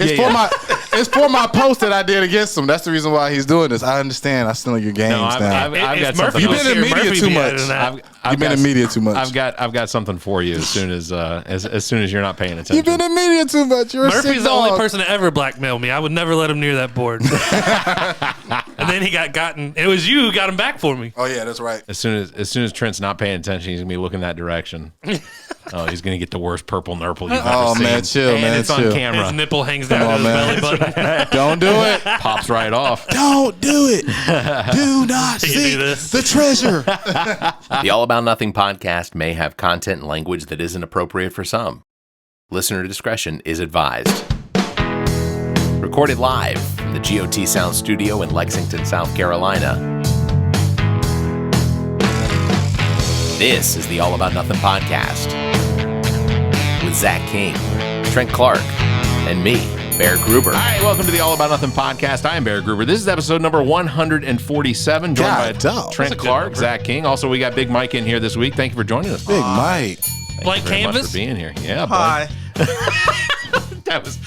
It's for my post that I did against him. That's the reason why he's doing this. I understand. I steal your games now. I've got something. You've been in media too much. You've been in media too much. I've got something for you as soon as you're not paying attention. You've been in media too much. You're Murphy's the only person to ever blackmail me. I would never let him near that board. And then he got gotten. It was you who got him back for me. Oh yeah, that's right. As soon as Trent's not paying attention, he's gonna be looking that direction. Oh, he's gonna get the worst purple nurple you've ever seen. Oh man, chill, and man. It's on camera. His nipple hangs down to his belly button. Don't do it. Pops right off. Don't do it. Do not see the treasure. The All About Nothing podcast may have content and language that isn't appropriate for some. Listener discretion is advised. Recorded live from the GOT Sound Studio in Lexington, South Carolina. This is the All About Nothing podcast with Zach King, Trent Clark, and me, Bear Gruber. All right, welcome to the All About Nothing podcast. I am Bear Gruber. This is episode number 147, joined by Trent Clark, Zach King. Also, we got Big Mike in here this week. Thank you for joining us. Big Mike. Blank Thank you very much canvas for being here. Yeah, Hi. that was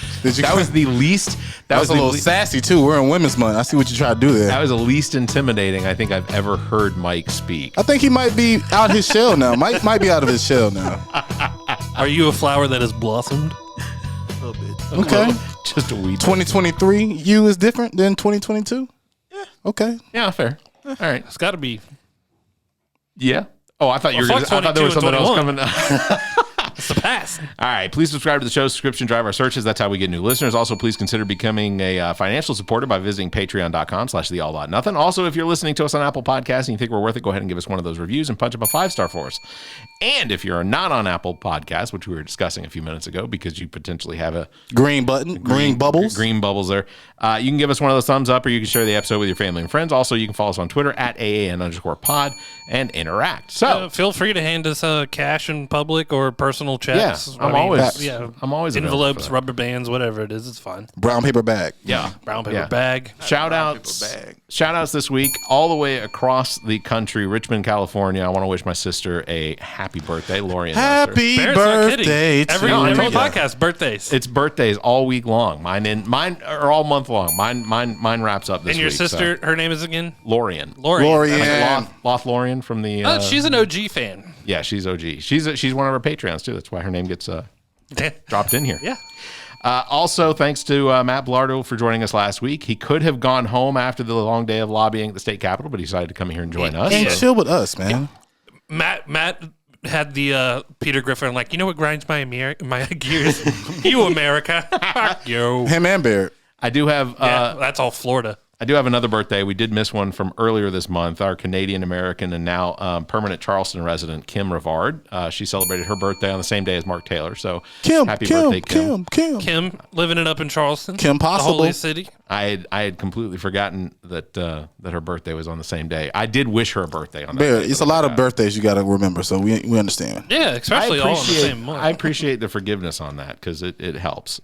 the least. That was a little sassy too. We're in Women's Month. I see what you try to do there. That was the least intimidating I think I've ever heard Mike speak. I think he might be out his shell now. Mike might be out of his shell now. Are you a flower that has blossomed? A little bit. Okay. Just a wee bit. 2023, you is different than 2022? Yeah. Okay. Yeah, fair. All right. It's got to be. Yeah. Oh, I thought you were gonna, I thought there was something else coming. It's the past. All right. Please subscribe to the show. Subscription drive our searches. That's how we get new listeners. Also, please consider becoming a financial supporter by visiting patreon.com/theallaboutnothing. Also, if you're listening to us on Apple Podcasts and you think we're worth it, go ahead and give us one of those reviews and punch up a 5-star for us. And if you're not on Apple Podcasts, which we were discussing a few minutes ago because you potentially have a green button, green bubbles there, you can give us one of those thumbs up, or you can share the episode with your family and friends. Also, you can follow us on Twitter at AAN_pod and interact. So feel free to hand us cash in public or personal checks. Yeah, I'm always envelopes, rubber bands, whatever it is. It's fine. Brown paper bag. Yeah, brown paper bag. Shout outs this week all the way across the country, Richmond, California. I want to wish my sister a happy birthday, Lorian. Happy birthday! Every podcast birthdays. It's birthdays all week long. Mine are all month long. Mine wraps up this week. And your sister, her name is again Lorian. Lorian. Loth Lorian from the. She's an OG fan. Yeah, she's OG. She's one of our Patreons too. That's why her name gets dropped in here. Yeah. Also, thanks to Matt Bilardo for joining us last week. He could have gone home after the long day of lobbying at the state capitol, but he decided to come here and join us. And chill with us, man. Yeah. Matt had the Peter Griffin, like, you know what grinds my gears? You, America. Fuck you. Him and Barrett. I do have... that's all Florida. I do have another birthday. We did miss one from earlier this month. Our Canadian-American and now permanent Charleston resident, Kim Rivard. She celebrated her birthday on the same day as Mark Taylor. So happy birthday, Kim. Kim, living it up in Charleston. Kim Possible. The holy city. I had completely forgotten that her birthday was on the same day. I did wish her a birthday on that Barrett, day. it's a lot of birthdays you got to remember, so we understand. Yeah, especially all in the same month. I appreciate the forgiveness on that because it helps.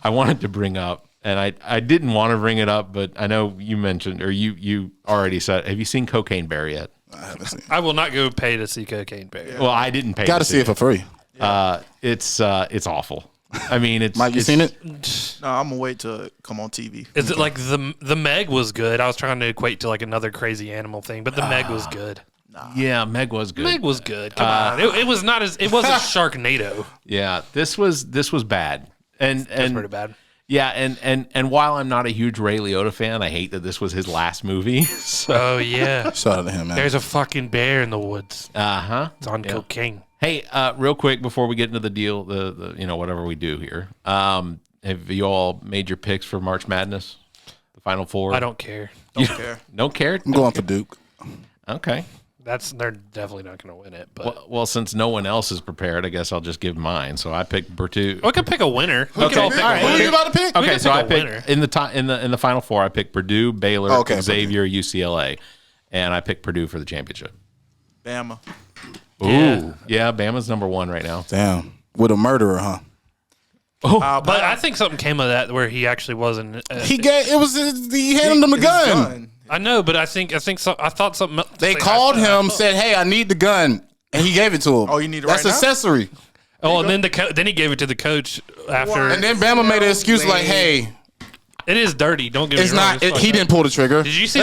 I wanted to bring up, and I didn't want to bring it up, but I know you mentioned, or you already said, have you seen Cocaine Bear yet? I haven't seen it. I will not go pay to see Cocaine Bear. Yeah. Well, I didn't pay. Got to see it for free. It's awful. I mean, it's... Mike, you seen it? No, I'm going to wait till it come on TV. Is it like the Meg was good? I was trying to equate to like another crazy animal thing, but the Meg was good. Yeah, Meg was good. Meg was good. Come on. It was not as... It wasn't Sharknado. Yeah, this was bad. And pretty bad. Yeah, and while I'm not a huge Ray Liotta fan, I hate that this was his last movie. Oh, yeah. Shout out to him, man. There's a fucking bear in the woods. Uh-huh. It's on cocaine. Hey, real quick before we get into the deal, the whatever we do here, have you all made your picks for March Madness, the Final Four? I don't care. Don't care? I'm going for Duke. Okay. They're definitely not going to win it. But well, since no one else is prepared, I guess I'll just give mine. So I picked Purdue. We could pick a winner. We Okay, all pick all right. a winner. What are you about to pick? Okay, so I picked winner. in the Final Four. I picked Purdue, Baylor, Xavier, UCLA, and I picked Purdue for the championship. Bama. Ooh, yeah, Bama's number one right now. Damn, with a murderer, huh? But I think something came of that where he actually wasn't. He handed him a gun. I know, but I thought something else. They called him, said, "Hey, I need the gun," and he gave it to him. Oh, you need it That's right now? accessory. Oh, and then he gave it to the coach after. And then Bama made an excuse like, "Hey, it is dirty. Don't get me it's wrong. not. He didn't pull the trigger." Did you see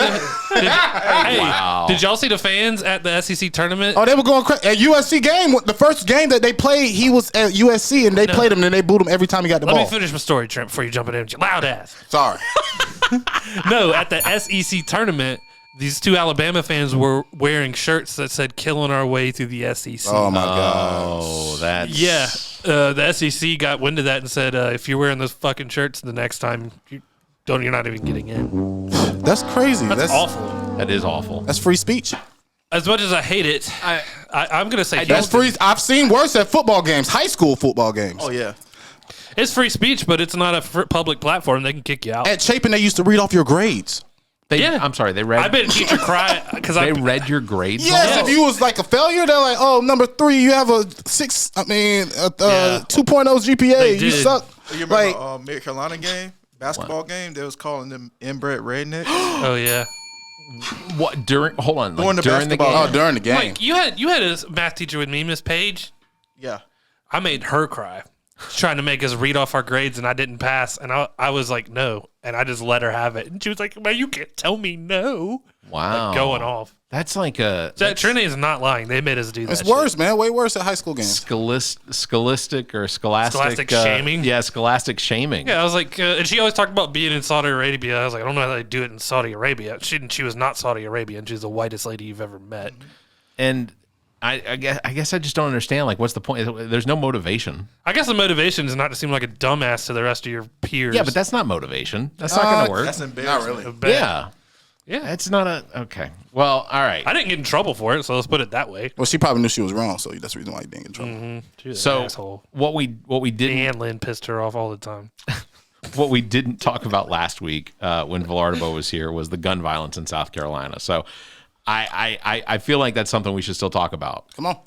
did y'all see the fans at the SEC tournament? Oh, they were going crazy at USC game. The first game that they played, he was at USC, and they played him, and they booed him every time he got the Let ball. me finish my story, Trent, before you jump in. Loud ass. Sorry. No, at the SEC tournament, these two Alabama fans were wearing shirts that said "Killing our way through the SEC." Oh my god. Oh, that's Yeah, the SEC got wind of that and said, "If you're wearing those fucking shirts, the next time you're not even getting in." That's crazy. That's awful. That is awful. That's free speech. As much as I hate it, I'm gonna say That's free. I've seen worse at football games, high school football games. Oh yeah. It's free speech, but it's not a public platform. They can kick you out. At Chapin, they used to read off your grades. I'm sorry. They read. I bet a teacher cry because they read your grades. Yes, Yes. if you was like a failure, they're like, "Oh, number 3, you have a 6. I mean, a 2.0 GPA. They You did. suck." You remember Like, North Carolina game, basketball game? They was calling them inbred rednecks. Oh yeah, What during? Hold on. During the during the basketball- game. oh, during the game. Mike, you had a math teacher with me, Miss Page. Yeah. I made her cry, trying to make us read off our grades, and I didn't pass. And I was like, no, and I just let her have it. And she was like, "Man, you can't tell me no." Wow. Like, going off. That's like a Trinity is not lying. They made us do that. It's worse, man. Way worse at high school games. scholastic or scholastic Scholastic shaming? Yeah, scholastic shaming. Yeah, I was like, and she always talked about being in Saudi Arabia. I was like, I don't know how they do it in Saudi Arabia. She was not Saudi Arabian. She's the whitest lady you've ever met. And I guess I just don't understand. Like, what's the point? There's no motivation. I guess the motivation is not to seem like a dumbass to the rest of your peers. Yeah, but that's not motivation. That's not going to work. That's embarrassing. Not really. Bad. Yeah. Yeah. It's not a okay. Well, all right. I didn't get in trouble for it, so let's put it that way. Well, she probably knew she was wrong, so that's the reason why you didn't get in trouble. She was an So asshole. what we didn't And Lynn pissed her off all the time. what we didn't talk about last week when Villardo was here was the gun violence in South Carolina. So I feel like that's something we should still talk about. Come on. All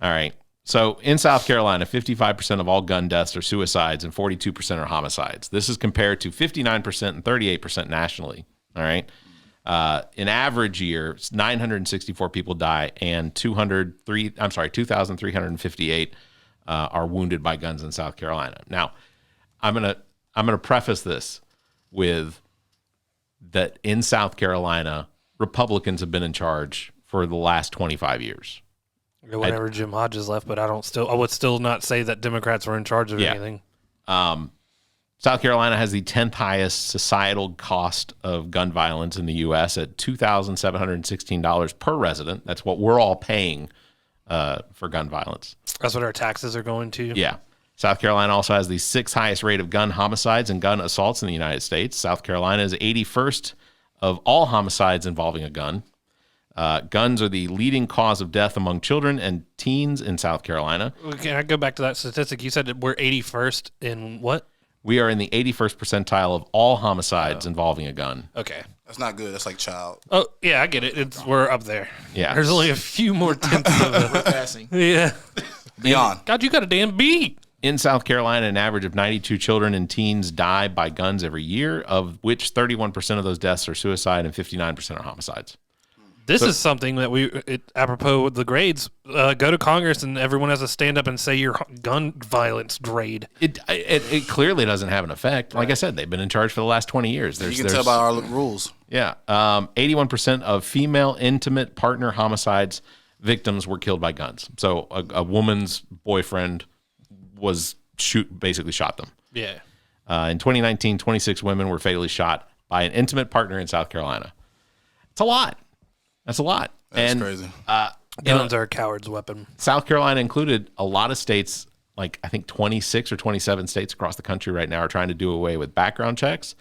right. So in South Carolina, 55% of all gun deaths are suicides and 42% are homicides. This is compared to 59% and 38% nationally. All right. In average year, 964 people die and 2,358 are wounded by guns in South Carolina. Now, I'm gonna preface this with that in South Carolina, Republicans have been in charge for the last 25 years. Whenever Jim Hodges left, but I would still not say that Democrats were in charge of anything. South Carolina has the 10th highest societal cost of gun violence in the U.S. at $2,716 per resident. That's what we're all paying for gun violence. That's what our taxes are going to. Yeah. South Carolina also has the 6th highest rate of gun homicides and gun assaults in the United States. South Carolina is 81st of all homicides involving a gun. Guns are the leading cause of death among children and teens in South Carolina. Can I go back to that statistic? You said that we're 81st in what? We are in the 81st percentile of all homicides involving a gun. Okay. That's not good. That's like child. Oh, yeah, I get it. We're up there. Yeah. There's only a few more tenths of it. Passing. Yeah. Beyond. God, you got a damn beat. In South Carolina, an average of 92 children and teens die by guns every year, of which 31% of those deaths are suicide and 59% are homicides. This is something that apropos with the grades, go to Congress and everyone has to stand up and say your gun violence grade. It clearly doesn't have an effect. Like I said, they've been in charge for the last 20 years. You can tell by our rules. Yeah. 81% of female intimate partner homicides victims were killed by guns. So a woman's boyfriend basically shot them. Yeah. In 2019, 26 women were fatally shot by an intimate partner in South Carolina. It's a lot. That's a lot. That's crazy. Guns are a coward's weapon. South Carolina included, a lot of states, like I think 26 or 27 states across the country right now are trying to do away with background checks,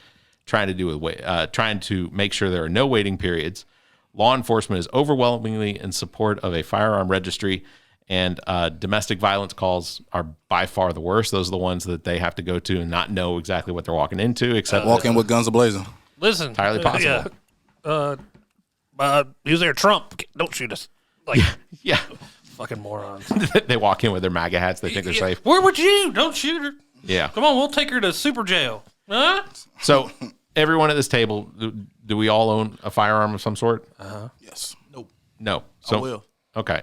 trying to make sure there are no waiting periods. Law enforcement is overwhelmingly in support of a firearm registry, and domestic violence calls are by far the worst. Those are the ones that they have to go to and not know exactly what they're walking into, except Walk in with guns ablazing. Listen. entirely possible. He was there, Trump. Don't shoot us. Like, Yeah. fucking morons. They walk in with their MAGA hats. They think they're safe. Where would you? Don't shoot her. Yeah. Come on, we'll take her to super jail. Huh? So everyone at this table, do we all own a firearm of some sort? Yes. No. So will. Okay.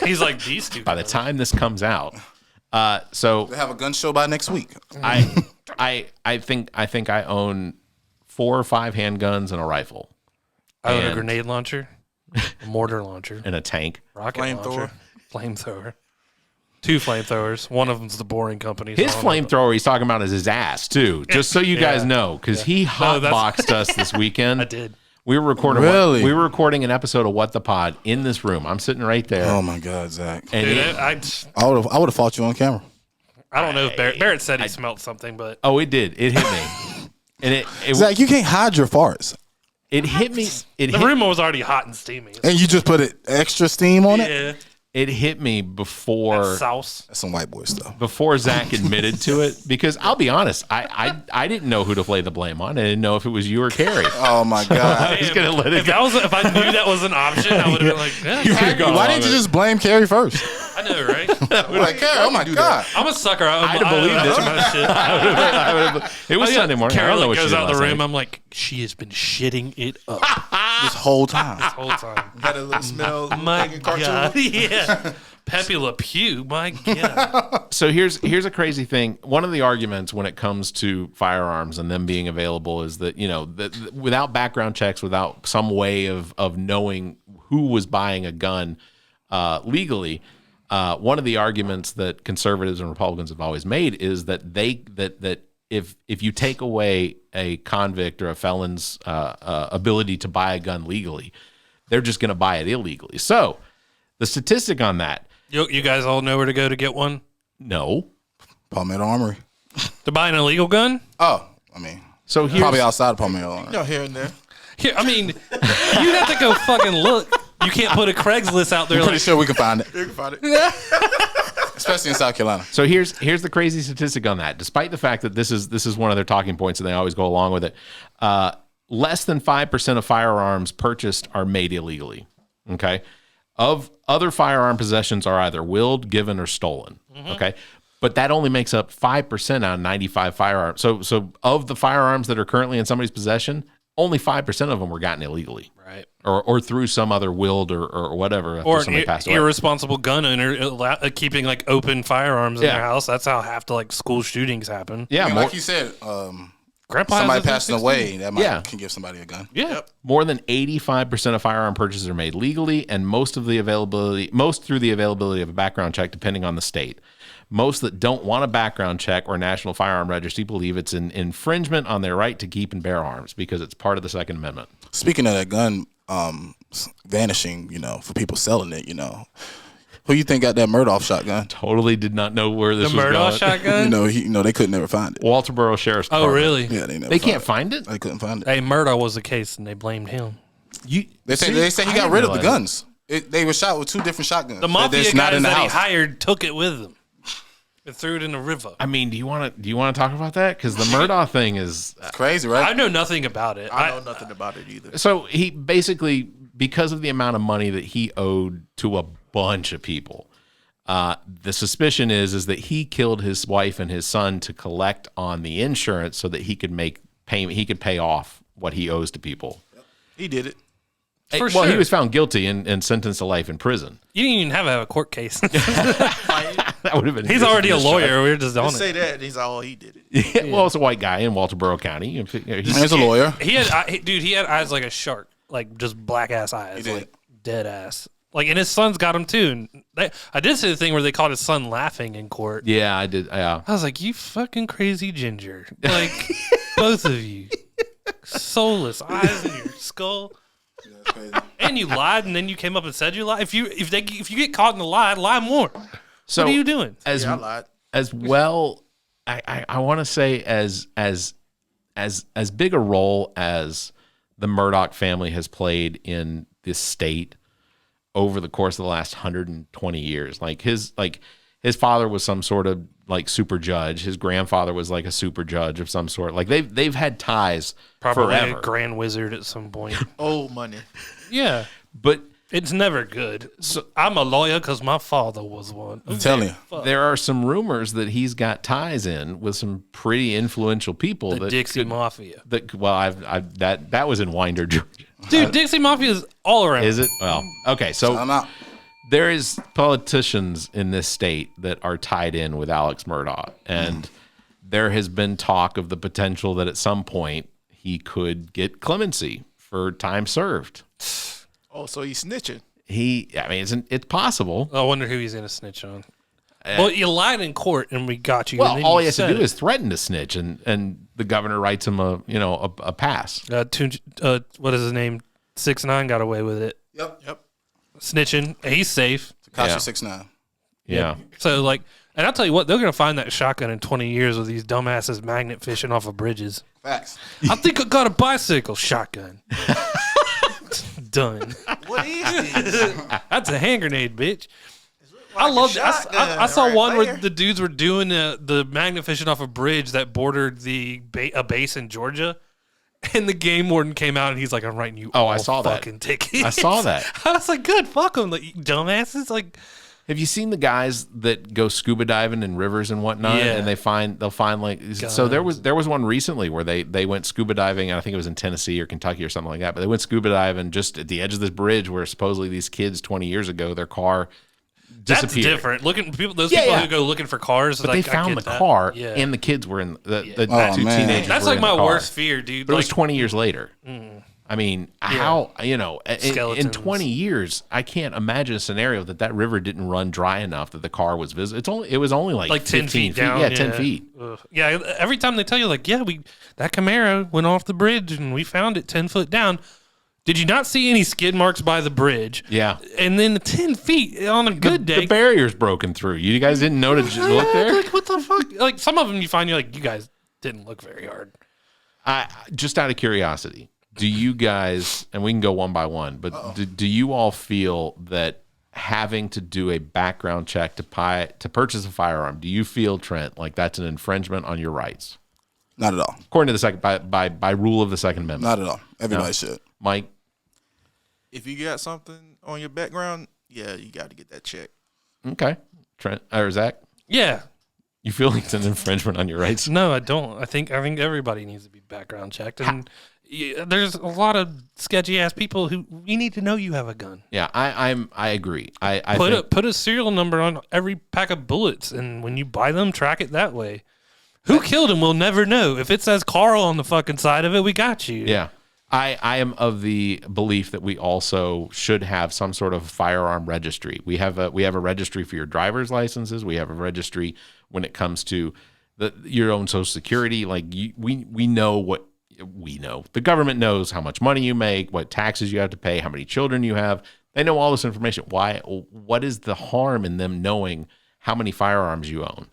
He's like, these two. By the time this comes out, So They have a gun show by next week. I think I own 4 or 5 handguns and a rifle. I own a And- grenade launcher, a mortar launcher, and a tank. rocket Flamethrower. launcher, flamethrower. 2 flamethrowers. One of them's the Boring Company. His so I don't know. flamethrower he's talking about is his ass too. Just so you guys know, because he hotboxed us this weekend. I did. We were recording. Really? We were recording an episode of What the Pod in this room. I'm sitting right there. Oh my God, Zach! and Dude, it- I would have fought you on camera. I don't know if Barrett said he smelled something, but oh, it did. It hit me, and it Zach, you can't hide your farts, it hit me. It the hit, room was already hot and steamy. and you just put extra steam on it. Yeah, it hit me before sauce. That's some white boy stuff. before Zach admitted to it, because I'll be honest, I didn't know who to lay the blame on. I didn't know if it was you or Carrie. Oh my God! I was gonna let it If I knew that was an option, I would have been like, yeah, Why didn't you just blame Carrie first? I know, right? Like, Carrie, oh my God! I'm a sucker. I'd have believed it. Shit. It was Sunday morning. I Carol don't know what she goes did out the last room. night. I'm like, she has been shitting it up This whole time. the whole time. Had a little smell. My like a cartoon. God, yeah. Pepe Le Pew, my God. So here's a crazy thing. One of the arguments when it comes to firearms and them being available is that, that without background checks, without some way of knowing who was buying a gun legally, one of the arguments that conservatives and Republicans have always made is that that if you take away a convict or a felon's ability to buy a gun legally, they're just going to buy it illegally. So the statistic on that, You guys all know where to go to get one? no. Palmetto Armory. To buy an illegal gun? Oh, I mean, So here's, probably outside of Palmetto Armory. Here and there. Here, I mean, you'd have to go fucking look. You can't put a Craigslist out there Pretty like, sure we can find it, You can find it. especially in South Carolina. So here's the crazy statistic on that. Despite the fact that this is one of their talking points and they always go along with it, less than 5% of firearms purchased are made illegally. Okay, of other firearm possessions are either willed, given, or stolen. Okay, but that only makes up 5% out of 95 firearms. So of the firearms that are currently in somebody's possession, only 5% of them were gotten illegally. right. Or through some other willed or whatever after Or an somebody passed away. irresponsible gun owner keeping like open firearms in Yeah. their house. That's how half the like school shootings happen. Yeah, I mean, more, like you said, Grandpa has somebody a passing 360. away that Yeah. can give somebody a gun. Yeah. more than 85% of firearm purchases are made legally, and most through the availability of a background check, depending on the state. Most that don't want a background check or National Firearm Registry believe it's an infringement on their right to keep and bear arms because it's part of the Second Amendment. Speaking of that gun vanishing, for people selling it, who you think got that Murdoch shotgun? Totally did not know where The this was Murdoch going. shotgun? They could never find it. Walterboro Sheriff's Oh, Department. really? Yeah, they never. They can't find it? They couldn't find it. Hey, Murdoch was the case, and they blamed him. They say he I got didn't rid of the realize guns. They were shot with 2 different shotguns. The But mafia it's not guys in the that he house. hired took it with them and threw it in the river. I mean, do you want to talk about that? Because the Murdoch thing is It's crazy, right? I know nothing about it. I know nothing about it either. so he basically, because of the amount of money that he owed to a bunch of people, the suspicion is that he killed his wife and his son to collect on the insurance so that he could make payment. He could pay off what he owes to people. He did it. For Well, he sure. was found guilty and sentenced to life in prison. You didn't even have a court case. That would have been. He's already a lawyer. We're just on Just it. say that, and he's all he did it. Yeah, well, it's a white guy in Walterboro County. He's a lawyer. He had eyes like a shark, like just black ass eyes, He did. like dead ass. Like, and his son's got him too. And I did see the thing where they caught his son laughing in court. Yeah, I did. Yeah. I was like, you fucking crazy ginger. Like, both of you. Soulless eyes in your skull. And you lied, and then you came up and said you lied. If you get caught in the lie more. So What are you doing? As Yeah, I lied. as well, I want to say as big a role as the Murdoch family has played in this state over the course of the last 120 years. Like his father was some sort of like super judge. His grandfather was like a super judge of some sort. Like they've had ties Probably forever. a grand wizard at some point. Old money. Yeah. But It's never good. So I'm a lawyer because my father was one. I'm telling you. there are some rumors that he's got ties in with some pretty influential people. The that Dixie could- Mafia. that was in Winder, Georgia. Dude, Dixie Mafia is all around. Is it? Well, okay. So I'm out. there is politicians in this state that are tied in with Alex Murdaugh, and there has been talk of the potential that at some point he could get clemency for time served. Oh, so he's snitching. It's possible. I wonder who he's going to snitch on. Well, you lied in court and we got you. Well, and then all you he has to said do is threaten to snitch, and the governor writes him a pass. what is his name? 6ix9ine got away with it. Yep. Snitching. He's safe. Tekashi 6ix9ine. Yeah. So, like, and I'll tell you what, they're going to find that shotgun in 20 years with these dumbasses magnet fishing off of bridges. Facts. I think I got a bicycle shotgun. Done. What is this? That's a hand grenade, bitch. I love that. I saw one where the dudes were doing the magnet fishing off a bridge that bordered a base in Georgia. And the game warden came out and he's like, I'm writing you all I saw that. fucking tickets. I saw that. I was like, good, fuck them, like, you dumbasses. Like, Have you seen the guys that go scuba diving in rivers and whatnot? Yeah. And they'll find like Guns. so there was one recently where they went scuba diving, and I think it was in Tennessee or Kentucky or something like that. But they went scuba diving just at the edge of this bridge where supposedly these kids 20 years ago their car disappeared. that's different. People Yeah. who go looking for cars, But like, they I found get the that. car, Yeah. and the kids were in the Oh, two man. teenagers. That's were like in the my car. worst fear, dude. But it was Like, 20 years later. I mean, how in Skeletons. 20 years, I can't imagine a scenario that river didn't run dry enough that the car was visible. It was only like 10 15 feet down. Yeah, 10 feet. Ugh. Yeah, every time they tell you, like, yeah, that Camaro went off the bridge and we found it 10 foot down. Did you not see any skid marks by the bridge? Yeah. And then the 10 feet on a good day. The barrier's broken through. You guys didn't know to look there? Like, what the fuck? Like, some of them you find, you're like, you guys didn't look very hard. Just out of curiosity, do you guys, and we can go one by one, but do you all feel that having to do a background check to purchase a firearm, do you feel, Trent, like that's an infringement on your rights? Not at all. According to the second, by rule of the Second Amendment. Not at all. Everybody should. Mike? If you got something on your background, yeah, you got to get that checked. Okay. Trent or Zach? Yeah. You feel like it's an infringement on your rights? No, I don't. I think everybody needs to be background checked. And there's a lot of sketchy ass people who you need to know you have a gun. Yeah, I agree. I think, Put a serial number on every pack of bullets, and when you buy them, track it that way. Who killed him? We'll never know. If it says Carl on the fucking side of it, we got you. Yeah. I am of the belief that we also should have some sort of firearm registry. We have a registry for your driver's licenses. We have a registry when it comes to your own Social Security. Like we know what we know. The government knows how much money you make, what taxes you have to pay, how many children you have. They know all this information. Why? What is the harm in them knowing how many firearms you own?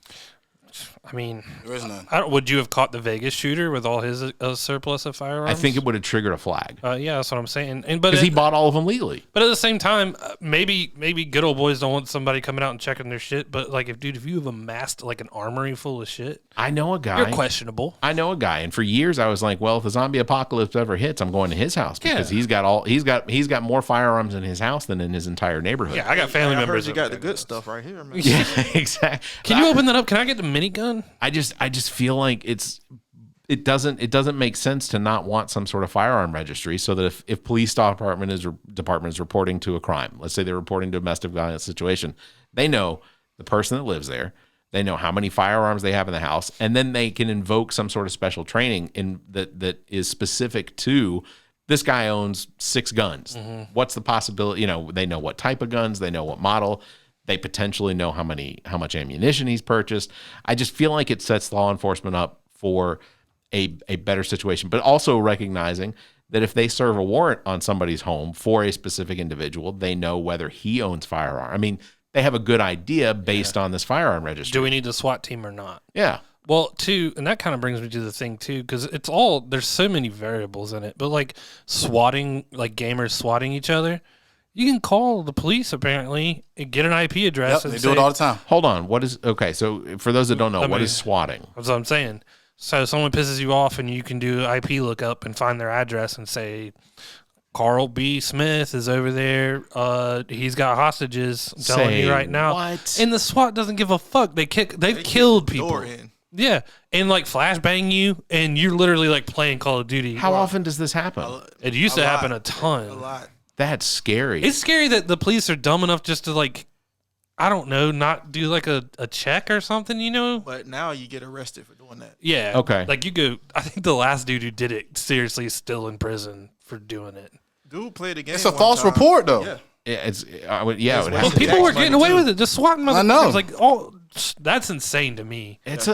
I mean, There is none. would you have caught the Vegas shooter with all his surplus of firearms? I think it would have triggered a flag Yeah, that's what I'm saying. But because he bought all of them legally. But at the same time, maybe good old boys don't want somebody coming out and checking their shit. But like, if you have amassed like an armory full of shit, I know a guy. you're questionable. I know a guy, and for years I was like, well, if the zombie apocalypse ever hits, I'm going to his house because he's got more firearms in his house than in his entire neighborhood. Yeah, I got family I members. heard you over got the there. good stuff right here, man. Yeah, exactly. Can you open that up? Can I get the minigun? I just feel like it doesn't make sense to not want some sort of firearm registry so that if police department is reporting to a crime, let's say they're reporting to a domestic violence situation, they know the person that lives there, they know how many firearms they have in the house, and then they can invoke some sort of special training that is specific to this guy owns 6 guns. Mm-hmm. What's the possibility? They know what type of guns, they know what model. They potentially know how much ammunition he's purchased. I just feel like it sets law enforcement up for a better situation, but also recognizing that if they serve a warrant on somebody's home for a specific individual, they know whether he owns firearm. I mean, they have a good idea based on this firearm registry. Do we need a SWAT team or not? Yeah. Well, and that kind of brings me to the thing too, because there's so many variables in it. But like swatting, like gamers swatting each other, you can call the police apparently and get an IP address. Yep, and they do it all the time. Hold on. So for those that don't know, what is swatting? That's what I'm saying. So someone pisses you off and you can do IP lookup and find their address and say, Carl B. Smith is over there. He's got hostages. I'm telling you right now. What? And the SWAT doesn't give a fuck. They've killed people. Door in. Yeah. And like flashbang you and you're literally like playing Call of Duty. How often does this happen? It used to happen a ton. A lot. That's scary. It's scary that the police are dumb enough just to like, I don't know, not do like a check or something, you know? But now you get arrested for doing that. Yeah. Okay. Like you go, I think the last dude who did it seriously is still in prison for doing it. Dude played the game. It's a one false time. report, though. Yeah. It's it would have Well, to be. people were tax getting money, away too. with it, just swatting motherfuckers. I know. Like, oh, that's insane to me. It's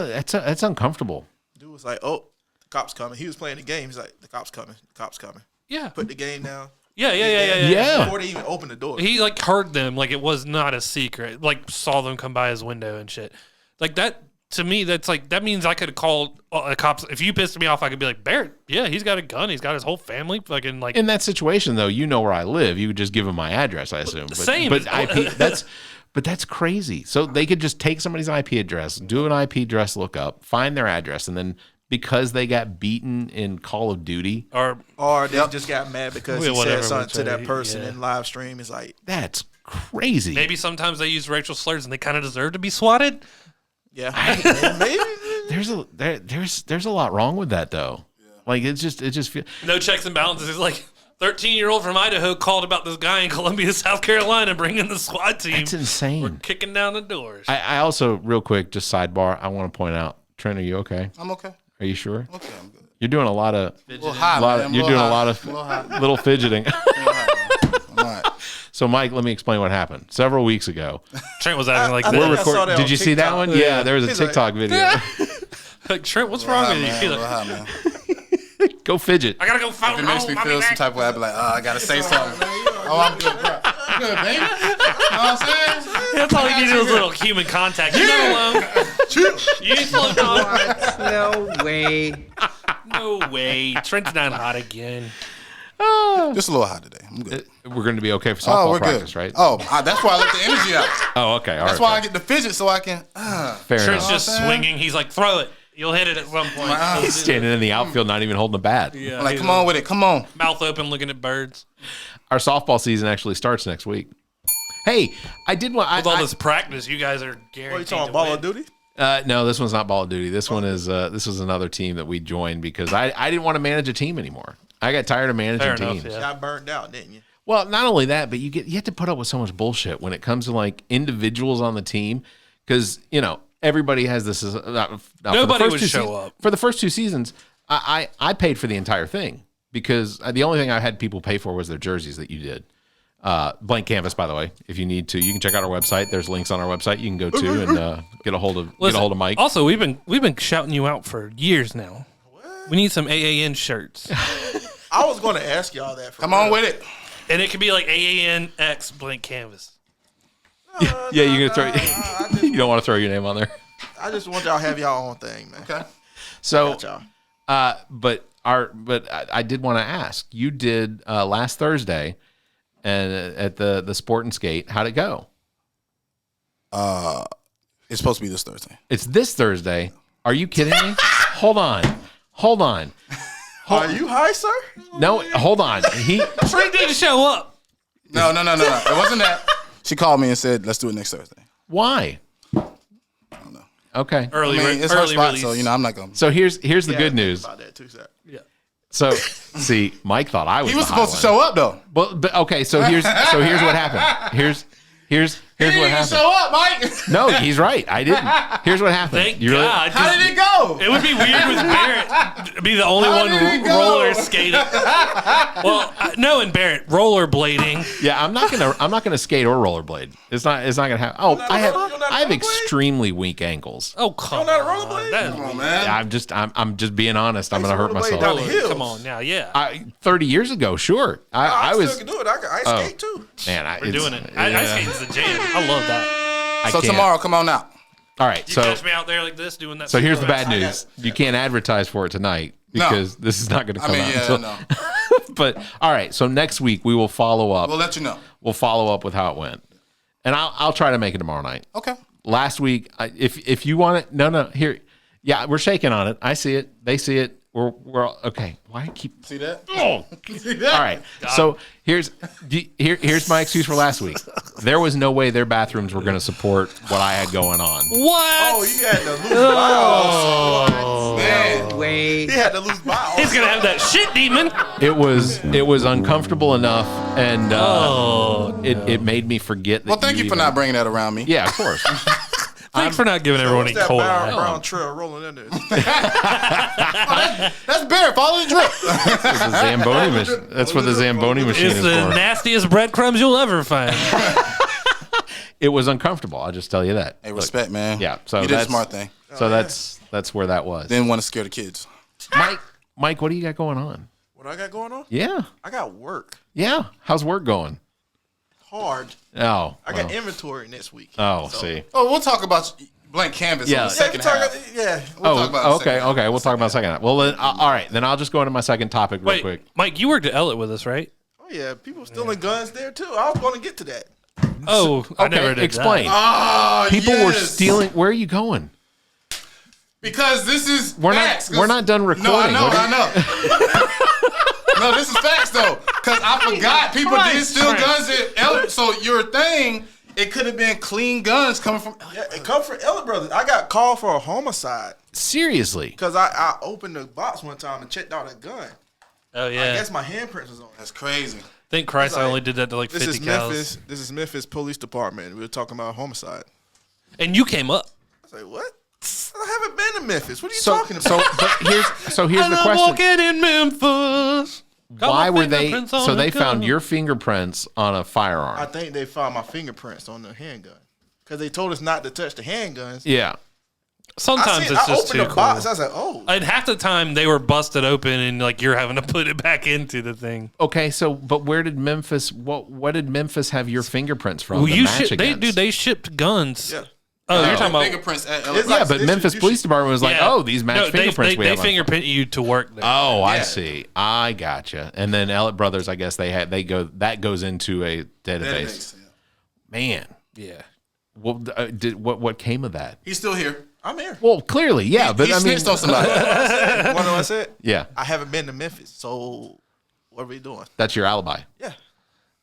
uncomfortable. Dude was like, "Oh, the cops coming." He was playing the game. He's like, "The cops coming. The cops coming." Yeah. Put the game down. Yeah. Yeah. Before they even opened the door. He like heard them like it was not a secret. Like saw them come by his window and shit. Like that to me, that's like that means I could have called the cops. If you pissed me off, I could be like, Barrett, yeah, he's got a gun. He's got his whole family. Fucking like In that situation, though, you know where I live. You would just give him my address, I assume. Same. But IP, that's crazy. So they could just take somebody's IP address, do an IP address lookup, find their address, and then because they got beaten in Call of Duty, or they just got mad because Yeah, he whatever, said something to that which, person yeah. in live stream. It's like, that's crazy. maybe sometimes they use racial slurs and they kind of deserve to be swatted. yeah, maybe. There's a lot wrong with that though. Like it just feels. No checks and balances. It's like 13-year-old from Idaho called about this guy in Columbia, South Carolina, bringing the SWAT team. It's insane. Kicking down the doors. I also, real quick, just sidebar, I want to point out, Trent, are you okay? I'm okay. Are you sure? Okay, I'm good. You're doing a lot of A little high, man. you're doing a lot of little high. little fidgeting. I'm all right. So, Mike, let me explain what happened. Several weeks ago, Trent was acting like I this. think I saw that on Did you see that TikTok. one? Yeah, there was a He's like- TikTok video. Like, Trent, what's A little wrong high, with you? man. He's A little like, high, man. Go fidget. I gotta go phone If it makes home. me I'll be feel some back. type of way, I'd be like, I gotta say something. Oh, I'm good, bro. I'm good, baby. You know what I'm saying? That's all you need is a little human contact. You're not alone. You ain't floating on. No way. No way. Trent's not hot again. Just a little high today. I'm good. We're going to be okay for softball we're practice, good. right? Oh, that's why I let the energy out. Oh, okay. All That's right. why I get the fidget so I can. Fair Trent's enough. just know what I'm saying? swinging. He's like, throw it. You'll hit it at some point. Wow. He's standing in the outfield, not even holding a bat. Yeah, I'm like, he's come on with it. Come on. mouth open, looking at birds. Our softball season actually starts next week. Hey, I did want. With all this practice, you guys are guaranteed What, you talking to Ball win. of Duty? No, this one's not Ball of Duty. This one is. This was another team that we joined because I didn't want to manage a team anymore. I got tired of managing Fair enough, teams. yeah. Got burned out, didn't you? Well, not only that, but you have to put up with so much bullshit when it comes to like individuals on the team, because everybody has this. Nobody would show up. For the first two seasons. I paid for the entire thing because the only thing I had people pay for was their jerseys that you did. Blank canvas, by the way. If you need to, you can check out our website. There's links on our website you can go to and get a hold of Mike. Also, we've been shouting you out for years now. We need some AAN shirts, I was going to ask y'all that. Come on with it. and it could be like AAN X blank canvas. Yeah, you're gonna throw. You don't want to throw your name on there. I just want y'all to have y'all own thing, man. Okay. So, Got y'all. but I did want to ask. You did last Thursday, and at the Sport and Skate. How'd it go? It's supposed to be this Thursday. It's this Thursday. Are you kidding me? Hold on. Are you high, sir? No, hold on. Trent didn't show up. No. It wasn't that. She called me and said, let's do it next Thursday. Why? I don't know. Okay. Early, It's her early spot, release. so, I'm not going to. So here's the Yeah, good think news. About that too, sir. Yeah. So see, Mike thought I was. He was the high supposed to one. show up, though. Well, but okay. So here's what happened. Here's what happened. up, Mike. No, he's right. I didn't. Here's what happened. Thank You really- God. How did it go? It would be weird with Barrett to be the only How one did it go? roller skating. Well, no, and Barrett rollerblading. Yeah, I'm not gonna skate or rollerblade. It's not gonna happen. Oh, I have rollerblade? extremely weak ankles. Oh come not a on, rollerblade? That- Come on, man. I'm just being honest. I'm gonna hurt rollerblade down myself. the hill. Come on now, yeah. 30 years ago, sure. I I was still can do it. I can skate too. man. We're doing it. Ice skating's the jam. I love that. So tomorrow, come on out. All right. You So catch me out there like this doing that. so here's the bad I news. You can't advertise for it tonight No. because this is not going to come out. until- no. But all right. So next week we will follow up. We'll let you know. We'll follow up with how it went, and I'll try to make it tomorrow night. Okay. Last week, if you want it, no, here, yeah, we're shaking on it. I see it. They see it. We're okay. Why keep? See that? Oh, all right. So here's my excuse for last week. There was no way their bathrooms were going to support what I had going on. What? Oh, you had the loose Man. No way. He had to lose by. He's gonna have that shit demon. It was uncomfortable enough, and it made me forget. That Well, thank you for not bringing that around me. Yeah, of course. Thanks for not giving everyone a That cold brown eye. trail rolling in there. That's Bear. Follow the drip. It's a Zamboni machine. That's what the Zamboni machine It's is the for. nastiest breadcrumbs you'll ever find. It was uncomfortable. I'll just tell you that. Hey, respect, man. Yeah, so you did a that's- smart thing. So that's where that was. Didn't want to scare the kids. Mike, what do you got going on? What I got going on? Yeah, I got work. yeah. How's work going? Hard. Oh, I got inventory next week. oh, So- see. Oh, we'll talk about blank canvas Yeah. on the Yeah, second half. We'll talk about it okay, second okay. half. We'll talk about second half. Well, then, all right. Then I'll just go into my second topic real Wait, quick. Mike, you worked at Elliott with us, right? Oh yeah, people stealing guns there too. I was going to get to that. Oh, I never Okay, did explain. Oh, People were yes. stealing. Where are you going? Because this is We're facts. not. We're not done recording. No, I know. What are you- No, this is facts though. Because I forgot people did steal Christ. guns at Elliott. So your thing, it could have been clean guns coming from. Yeah, it come from Elliott Brothers. I got called for a homicide Seriously. because I opened the box one time and checked out a gun. Oh I yeah. guess my handprints was on it. That's crazy. Thank Christ I like, only did that to like This 50 is cows. Memphis. This is Memphis Police Department. We were talking about homicide. And you came up. I was like, what? I haven't been to Memphis. What are you So, talking about? here's And the I'm question. walking in Memphis. Got Why my were they? fingerprints on So a they gun. found your fingerprints on a firearm. I think they found my fingerprints on the handgun because they told us not to touch the handguns. Yeah. Sometimes I it's just opened too the cool. box. I was like, oh. And half the time they were busted open and like you're having to put it back into the thing. Okay. So, but where did Memphis? What did Memphis have your fingerprints from? Well, to you match ship, they against? shipped guns. Yeah. Oh, you're talking about fingerprints at It's Elliott. like- Yeah, but They Memphis should- Police Department was like, Yeah. oh, these match No, fingerprints. They fingerprint you to work there. Oh, I Yeah. see. I gotcha. And then Elliott Brothers, I guess that goes into a database. Yeah. Man, Yeah. what came of that? He's still here. I'm here. Well, clearly, yeah, but he I mean, snitched on somebody. What do I say? yeah, I haven't been to Memphis, so what are we doing? that's your alibi. Yeah.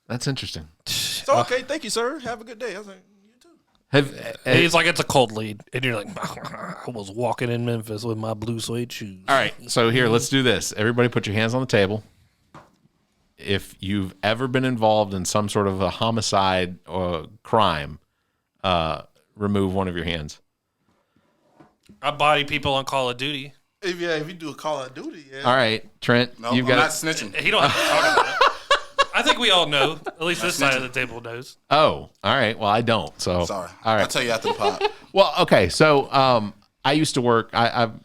That's interesting. So okay, thank you, sir. Have a good day. I was like, you too. He's like, it's a cold lead. And you're like, I was walking in Memphis with my blue suede shoes. All right, so here, let's do this. Everybody put your hands on the table. If you've ever been involved in some sort of a homicide or crime, remove one of your hands. I body people on Call of Duty. If you do a Call of Duty, yeah. All right, Trent, No, you've I'm not got snitching. He don't have to talk about it. I think we all know. At least this side of the table knows. Oh, all right. Well, I don't. So Sorry. All I'll right. tell you after the pod. Well, okay. So I used to work.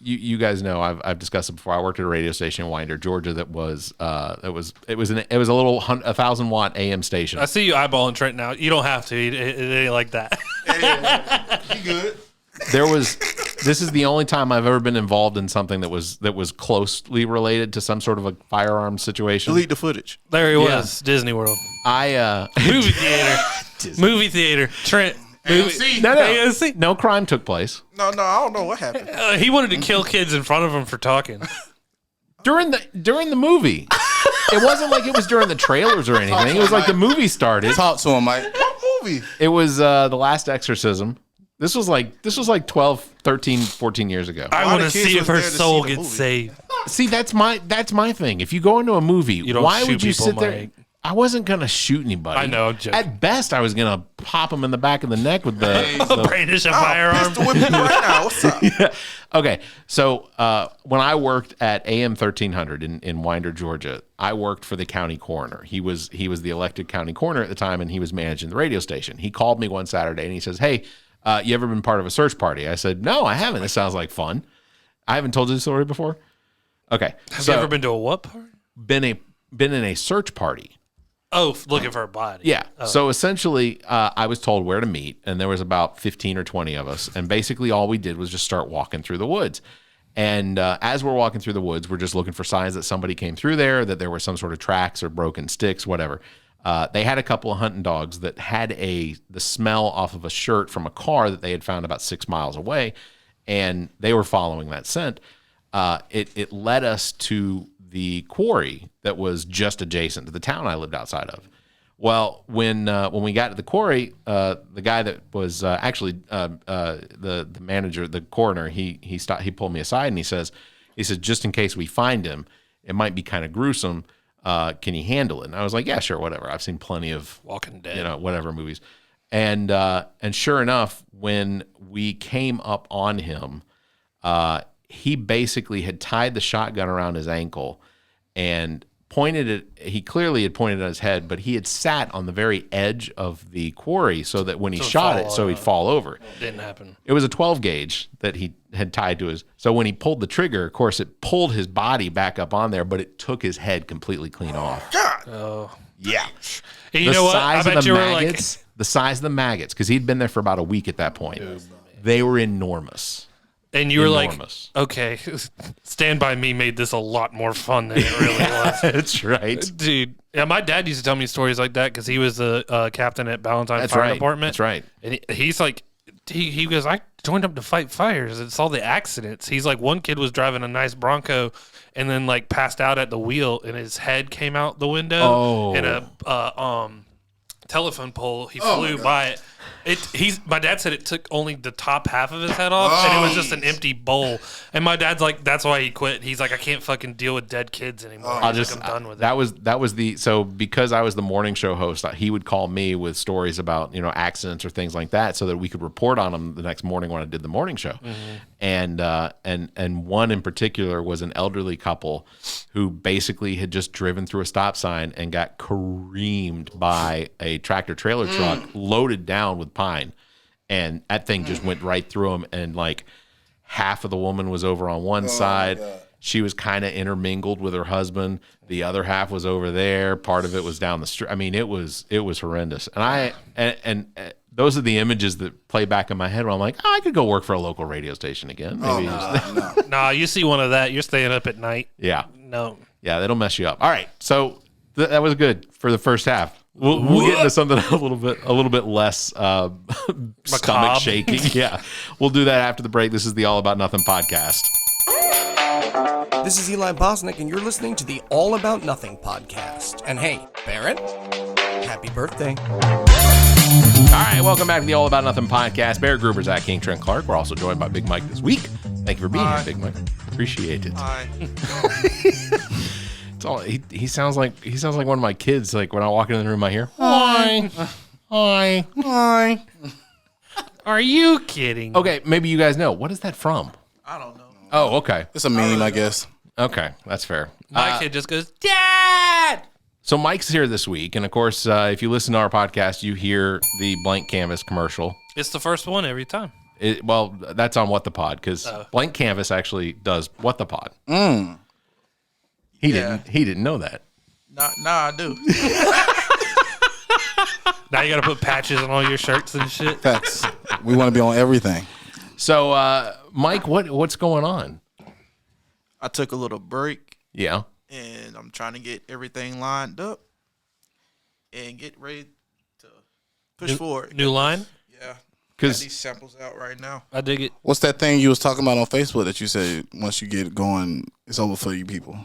You guys know I've discussed it before. I worked at a radio station in Winder, Georgia. That was it was a little 1,000-watt AM station. I see you eyeballing Trent now. You don't have to. It ain't like that. You good? This is the only time I've ever been involved in something that was closely related to some sort of a firearm situation. Delete the footage. There he was. Disney World. Movie theater. Movie theater. Trent. AMC. No, AOC. no crime took place No, I don't know what happened. He wanted to kill kids in front of him for talking. during the movie. It wasn't like it was during the trailers or anything. It was like the movie started. Talk to him, Mike. What movie? It was The Last Exorcism. This was like 12, 13, 14 years ago. I Why want the to kids see if was her there to see soul the gets movie? saved. See, that's my thing. If you go into a movie, don't why shoot would you people, sit there? Mike. I wasn't gonna shoot anybody. I know, I'm joking. At best, I was gonna pop him in the back of the neck with the. Brandish a I'll firearm. pistol whip you right now. What's up? Okay, so when I worked at AM 1300 in Winder, Georgia, I worked for the county coroner. He was the elected county coroner at the time, and he was managing the radio station. He called me one Saturday and he says, "Hey, you ever been part of a search party?" I said, "No, I haven't. This sounds like fun." I haven't told you the story before. Okay, Have you ever been to a what party? been in a search party? Oh, looking for a body. Yeah. So essentially, I was told where to meet, and there was about 15 or 20 of us. And basically, all we did was just start walking through the woods. And as we're walking through the woods, we're just looking for signs that somebody came through there, that there were some sort of tracks or broken sticks, whatever. They had a couple of hunting dogs that had the smell off of a shirt from a car that they had found about 6 miles away, and they were following that scent. It led us to the quarry that was just adjacent to the town I lived outside of. Well, when we got to the quarry, the guy that was actually the manager, the coroner, he stopped. He pulled me aside and he says, He said, just in case we find him, it might be kind of gruesome. Can you handle it? And I was like, yeah, sure, whatever. I've seen plenty of Walking Dead, whatever movies. And sure enough, when we came up on him, he basically had tied the shotgun around his ankle and pointed it. He clearly had pointed at his head, but he had sat on the very edge of the quarry so that when he shot it, so he'd fall over. Didn't happen. It was a 12 gauge that he had tied to his. So when he pulled the trigger, of course, it pulled his body back up on there, but it took his head completely clean off. Oh, Yeah. and you know what? I bet you were like, The size of the maggots, because he'd been there for about a week at that point. They were enormous. and you were Enormous. like, okay, Stand By Me made this a lot more fun than it really was. That's right. Dude, yeah, my dad used to tell me stories like that because he was the captain at Ballantyne Fire Department. That's right. And he's like, he goes, I joined up to fight fires. It's all the accidents. He's like, one kid was driving a nice Bronco and then like passed out at the wheel and his head came out the window. Oh. And a telephone pole, he flew by it. My dad said it took only the top half of his head off, and it was just an empty bowl. And my dad's like, that's why he quit. He's like, I can't fucking deal with dead kids anymore. I'm done with it. That was so because I was the morning show host, he would call me with stories about accidents or things like that, so that we could report on them the next morning when I did the morning show. Mm-hmm. And one in particular was an elderly couple who basically had just driven through a stop sign and got careened by a tractor trailer truck loaded down with pine, and that thing just went right through them, and like half of the woman was over on one side. She was kind of intermingled with her husband. The other half was over there. Part of it was down the street. I mean, it was horrendous. And those are the images that play back in my head where I'm like, I could go work for a local radio station again. Maybe Nah, you see one of that, you're staying up at night. Yeah. No. Yeah, that'll mess you up. All right. So that was good for the first half. We'll get into something a little bit less stomach shaking. Yeah, we'll do that after the break. This is the All About Nothing podcast. This is Eli Bosnick, and you're listening to the All About Nothing podcast. And hey, Barrett, happy birthday. All right, welcome back to the All About Nothing podcast. Bear Gruber's at King Trent Clark. We're also joined by Big Mike this week. Thank you for being here, Big Mike. Appreciate it. Hi. It's all, he sounds like one of my kids. Like when I walk into the room, I hear hi, hi, hi. Are you kidding? Okay, maybe you guys know. What is that from? I don't know. Oh, okay. It's a meme, I guess. Okay, that's fair. My kid just goes, Dad! So Mike's here this week, and of course, if you listen to our podcast, you hear the Blank Canvas commercial. It's the first one every time. Well, that's on What the Pod, because Blank Canvas actually does What the Pod. He didn't know that. Nah, I do. Now you got to put patches on all your shirts and shit. We want to be on everything. So, Mike, what's going on? I took a little break, Yeah. and I'm trying to get everything lined up and get ready to push forward. New line? Yeah. Got 'Cause- these samples out right now. I dig it. What's that thing you was talking about on Facebook that you said once you get going, it's over for you people?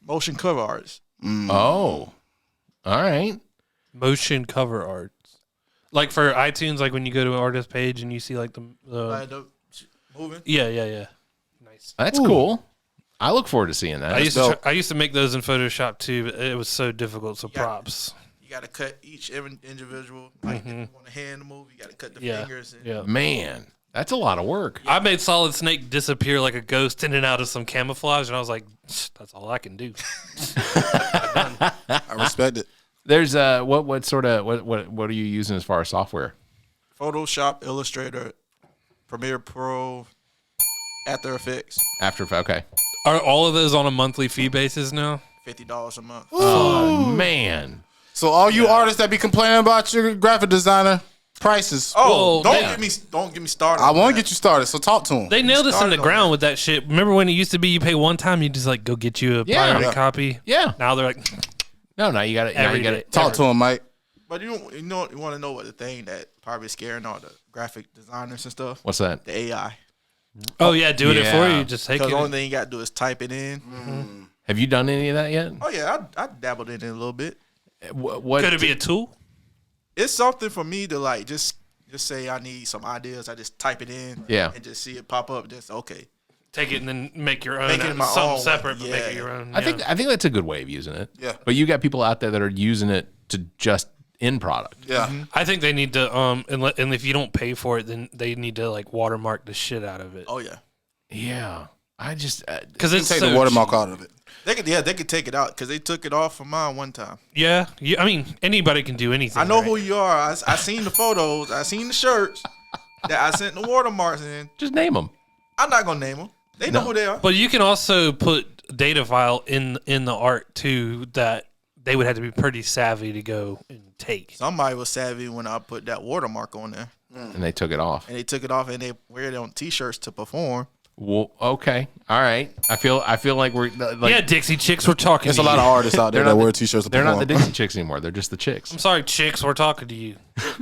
Motion cover arts. Oh, all right. Motion cover arts. Like for iTunes, like when you go to an artist page and you see like the Like the moving. yeah. Nice. That's cool. I look forward to seeing that. I used to make those in Photoshop too, but it was so difficult. So props. You got to cut each individual. Like if you want a hand to move, you got to cut the Yeah. fingers. And Yeah. Man, that's a lot of work. I made Solid Snake disappear like a ghost in and out of some camouflage, and I was like, that's all I can do. I respect it. There's what are you using as far as software? Photoshop, Illustrator, Premiere Pro, After Effects. Okay. Are all of those on a monthly fee basis now? $50 a month. Oh man. So all you artists that be complaining about your graphic designer prices, Oh, Well, don't get me started. I on want to that. get you started. So talk to them. They nailed us in the started on ground that. with that shit. Remember when it used to be you pay one time, you just like go get you a Yeah. pirated Yeah. copy? Yeah. Now they're like, No, now you got it. Every You got day. it. Talk to him, Mike. But you want to know what the thing that probably scaring all the graphic designers and stuff? What's that? The AI. oh yeah, doing it for Yeah. you, just take Because it. the only thing you got to do is type it in. Have you done any of that yet? Oh yeah, I dabbled in it a little bit. What Could it be a tool? It's something for me to like just say I need some ideas. I just type it in. Yeah. And just see it pop up. Just okay. take it and then make your own. Make it my something own separate, one. but make it Yeah. your own. I think that's a good way of using it. Yeah. But you got people out there that are using it to just end product. Yeah. I think they need to and if you don't pay for it, then they need to like watermark the shit out of it. Oh yeah, Yeah. I just Because it's Take so the watermark out of it. they could take it out because they took it off of mine one time. Yeah, I mean anybody can do anything. I know right? who you are. I seen the photos. I seen the shirts that I sent the watermarks in. just name them. I'm not gonna name them. They know who they are. But you can also put data file in the art too that they would have to be pretty savvy to go and take. Somebody was savvy when I put that watermark on there, And they took it off. and they took it off and they wear it on T-shirts to perform. Well, okay. All right. I feel like we're like Yeah, Dixie chicks, we're talking There's to a lot you. of artists out there They're that not wear the- t-shirts. To they're not the perform. Dixie Chicks anymore. They're just the Chicks. I'm sorry, chicks, we're talking to you.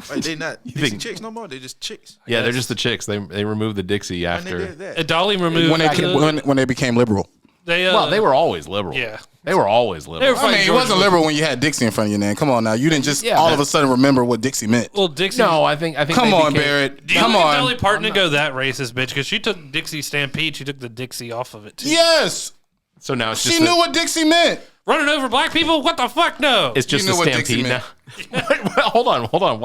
Like, they not Dixie chicks no more. They just chicks. Yeah, they're just the Chicks. They removed the Dixie And they after. did that. Dolly removed when they became liberal. They were always liberal. Yeah. They were always liberal. were I mean, it George wasn't Bush. liberal when you had Dixie in front of your name. Come on now, you didn't just Yeah, all but- of a sudden remember what Dixie meant. Well, Dixie. No, I think Come they on, became- Barrett. Do you Come think on. Dolly Parton to go that racist, bitch? Because she took Dixie Stampede, she took the Dixie off of it too. Yes, So now it's she just knew what Dixie meant. Running over black people? What the fuck? No. it's just You a knew what Dixie stampede now. Well, hold on.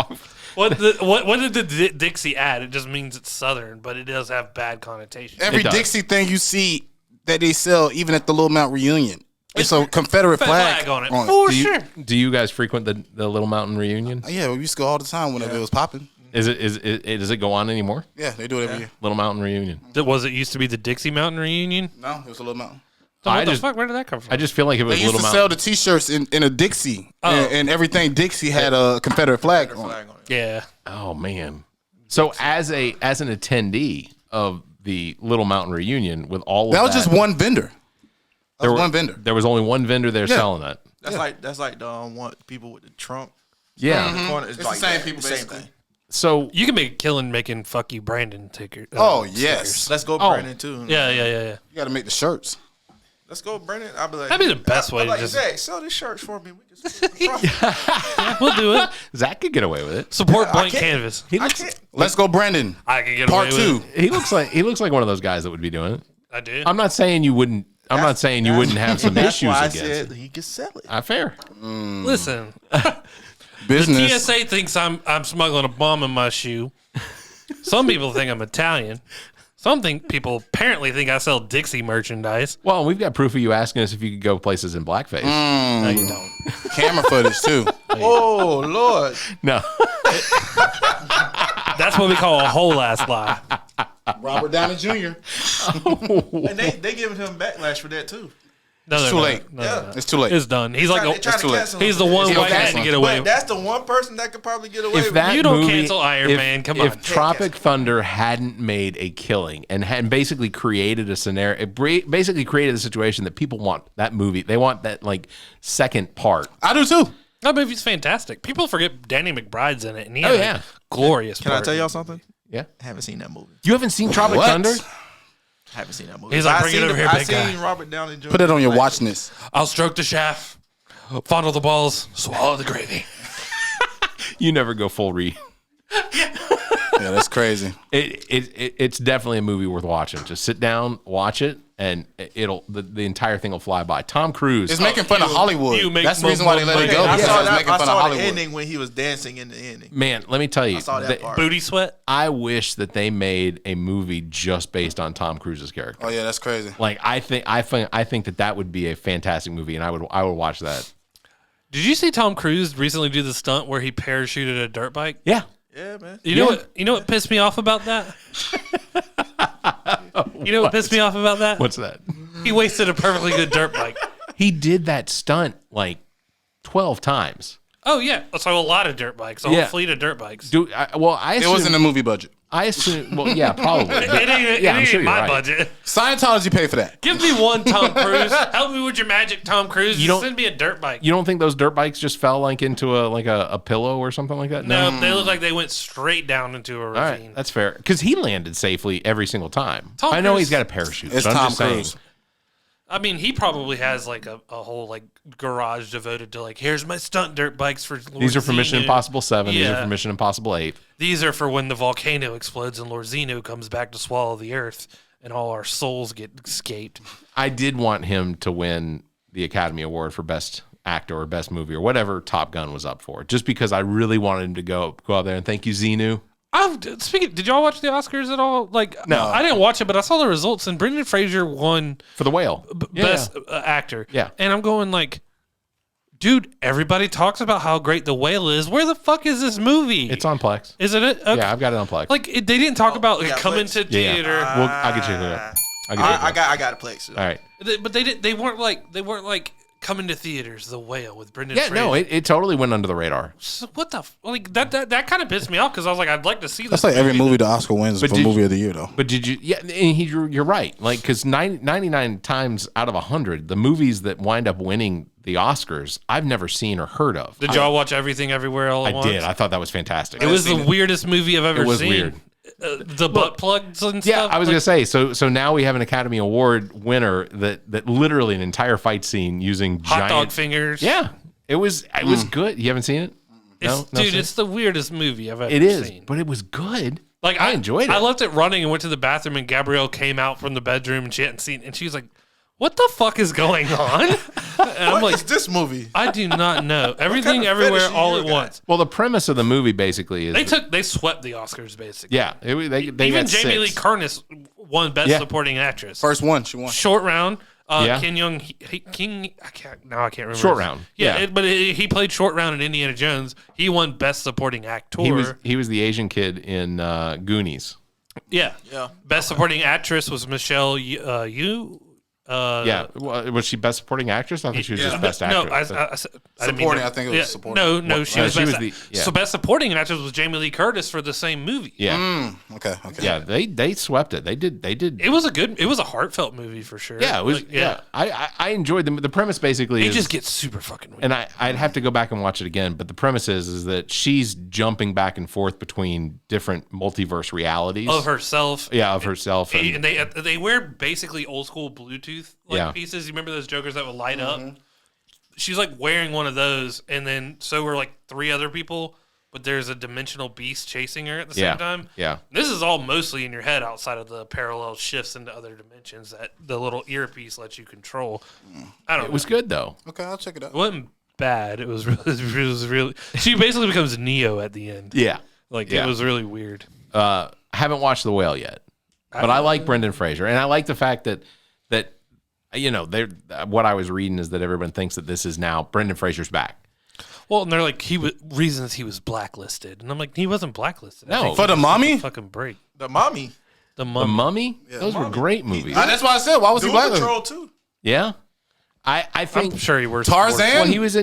What did the Dixie add? It just means it's Southern, but it does have bad connotations. Every It does. Dixie thing you see that they sell, even at the Little Mount reunion, it's a Confederate flag on it. On For Do you, sure. do you guys frequent the Little Mountain reunion? Yeah, we used to go all the time whenever it was popping. Does it go on anymore? Yeah, they do it every year. Little Mountain reunion. Was it used to be the Dixie Mountain reunion? No, it was a Little Mountain. So what I the just- fuck? Where did that come from? I just feel like it was They used Little to Mountain. sell the T-shirts in a Dixie, and everything Dixie had a Confederate flag on it. Flag on it. yeah. Oh man. So as an attendee of the Little Mountain reunion with all of That was just one vendor. That was one vendor. There was only one vendor there selling that. That's like the one people with the Trump. Yeah. The corner. It's the like same that. people, The same basically. thing. So You can make a killing making "fuck you, Brandon" ticker. Oh yes, Let's go, Oh. Brandon too. Yeah. you got to make the shirts. Let's go, Brandon. I'll be like, That'd be the best way I'm to like, just- Zach, sell this shirt for me. We can split the profit. We'll do it. Zach could get away with it. Support I blank can't- canvas. He I looks can't. Let's go, Brendan. I can get Part away two. with it. he looks like one of those guys that would be doing it. I do. I'm not saying you wouldn't. I'm not saying you wouldn't have some That's issues why I against said it. he could sell it. Fair. Listen, Business. TSA thinks I'm smuggling a bomb in my shoe. Some people think I'm Italian. People apparently think I sell Dixie merchandise. Well, we've got proof of you asking us if you could go places in blackface. No, you don't. Camera footage too. Oh Lord! No. That's what we call a whole ass lie. Robert Downey Jr. And they giving him backlash for that too. No, It's they're too not. late. No, Yeah. they're not. It's too late. It's done. He's like They trying to too late. cancel he's the him. one He's white okay. man to get away. But that's the one person that could probably get away If with that You don't movie, cancel Iron Man. Come on. If Tropic Thunder hadn't made a killing and had basically created a scenario, it basically created a situation that people want that movie. They want that like second part. I do too. That movie's fantastic. People forget Danny McBride's in it, and he Oh, had yeah. a glorious. Can I part. tell y'all something? Yeah. I haven't seen that movie. You haven't seen Tropic What? Thunder? I haven't seen that movie. He's like, I bring it seen over here, I big guy. seen Robert Downey Jr. Put it on your like- watch list. I'll stroke the shaft, fondle the balls, swallow the gravy. You never go full read. Yeah, that's crazy. It's definitely a movie worth watching. Just sit down, watch it, and the entire thing will fly by. Tom Cruise. It's making fun of Hollywood. you make That's the reason why they let it money. go. I Because saw it's that. making I fun of saw the Hollywood. ending when he was dancing in the ending. Man, let me tell you, I saw that part. Booty sweat. I wish that they made a movie just based on Tom Cruise's character. Oh yeah, that's crazy. Like I think that would be a fantastic movie, and I would watch that. Did you see Tom Cruise recently do the stunt where he parachuted a dirt bike? Yeah. Yeah, man. You know what pissed me off about that? You know what pissed me off about that? What's that? He wasted a perfectly good dirt bike. He did that stunt like 12 times. Oh yeah, so a lot of dirt bikes, a whole Yeah. fleet of dirt bikes. Dude, I It assume, was in the movie budget. I assume. Well, yeah, probably. It ain't, Yeah, I'm it ain't sure you're my right. budget. Scientology paid for that. Give me one Tom Cruise. Help me with your magic, Tom Cruise. You don't- Send me a dirt bike. You don't think those dirt bikes just fell like into a pillow or something like that? No, they look like they went straight down into a All ravine. right, that's fair. Because he landed safely every single time. Tom I know Cruise- he's got a parachute. It's but I'm Tom just saying, Cruise. I mean, he probably has like a whole like garage devoted to like, here's my stunt dirt bikes for Lord These are for Mission Xenu. Impossible 7. These are Yeah. for Mission Impossible 8. These are for when the volcano explodes and Lord Xenu comes back to swallow the earth and all our souls get escaped. I did want him to win the Academy Award for Best Actor or Best Movie or whatever Top Gun was up for, just because I really wanted him to go out there and thank you, Xenu. Did y'all watch the Oscars at all? No, I didn't watch it, but I saw the results, and Brendan Fraser won for The Whale, Best Actor. Yeah, and I'm going dude, everybody talks about how great The Whale is. Where the fuck is this movie? It's on Plex. Isn't it? Okay. Yeah, I've got it on Plex. They didn't talk about coming to theater. Yeah. Well, I'll get you there. I got a Plex. All right, but they weren't like coming to theaters. The Whale with Brendan Fraser. No, it totally went under the radar. So what the that kind of pissed me off because I was like, I'd like to see this. That's like every movie the Oscar wins for movie of the year, though. But did you? Yeah, and you're right. Because 99 times out of 100, the movies that wind up winning the Oscars, I've never seen or heard of. Did y'all watch Everything Everywhere All at Once? I did. I thought that was fantastic. It was the weirdest movie I've ever seen. It was weird. The butt plugs and stuff. Yeah, I was gonna say. So now we have an Academy Award winner that literally an entire fight scene using hot dog fingers. Yeah, it was good. You haven't seen it? It's the weirdest movie I've ever seen. It is, but it was good. I enjoyed it. I left it running and went to the bathroom, and Gabrielle came out from the bedroom and she hadn't seen it, and she was like, "What the fuck is going on?" And I'm what is this movie? I do not know. Everything Everywhere All at Once. Well, the premise of the movie basically is they swept the Oscars basically. Yeah, they even Jamie Lee Curtis won Best Supporting Actress. First one, she won. Short Round. King Young King. I can't remember. Short Round. Yeah, but he played Short Round in Indiana Jones. He won Best Supporting Actor. He was the Asian kid in Goonies. Yeah. Best Supporting Actress was Michelle Yeoh. Was she Best Supporting Actress? I thought she was just Best Actress. No, I supporting. I think it was supporting. No, she was Best. So Best Supporting Actress was Jamie Lee Curtis for the same movie. Yeah. Okay. Yeah, they swept it. They did. It was a heartfelt movie for sure. Yeah, it was. I enjoyed the premise. Basically, it just gets super fucking weird. And I'd have to go back and watch it again. But the premise is that she's jumping back and forth between different multiverse realities of herself. Yeah, of herself. And they wear basically old school Bluetooth pieces. You remember those jokers that would light up? She's wearing one of those, and then so were 3 other people, but there's a dimensional beast chasing her at the same time. Yeah. This is all mostly in your head outside of the parallel shifts into other dimensions that the little earpiece lets you control. I don't know. It was good though. Okay, I'll check it out. It wasn't bad. It was really she basically becomes Neo at the end. Yeah. It was really weird. Haven't watched The Whale yet. But I like Brendan Fraser, and I like the fact that what I was reading is that everyone thinks that this is now Brendan Fraser's back. Well, and they're reasons he was blacklisted, and I'm like, he wasn't blacklisted. No, for The Mummy. Fucking break. The Mummy. The Mummy. Yeah, those were great movies. That's why I said, why was he blacklisted? Doom Patrol too. Yeah, I think I'm sure he was Tarzan. Well, he was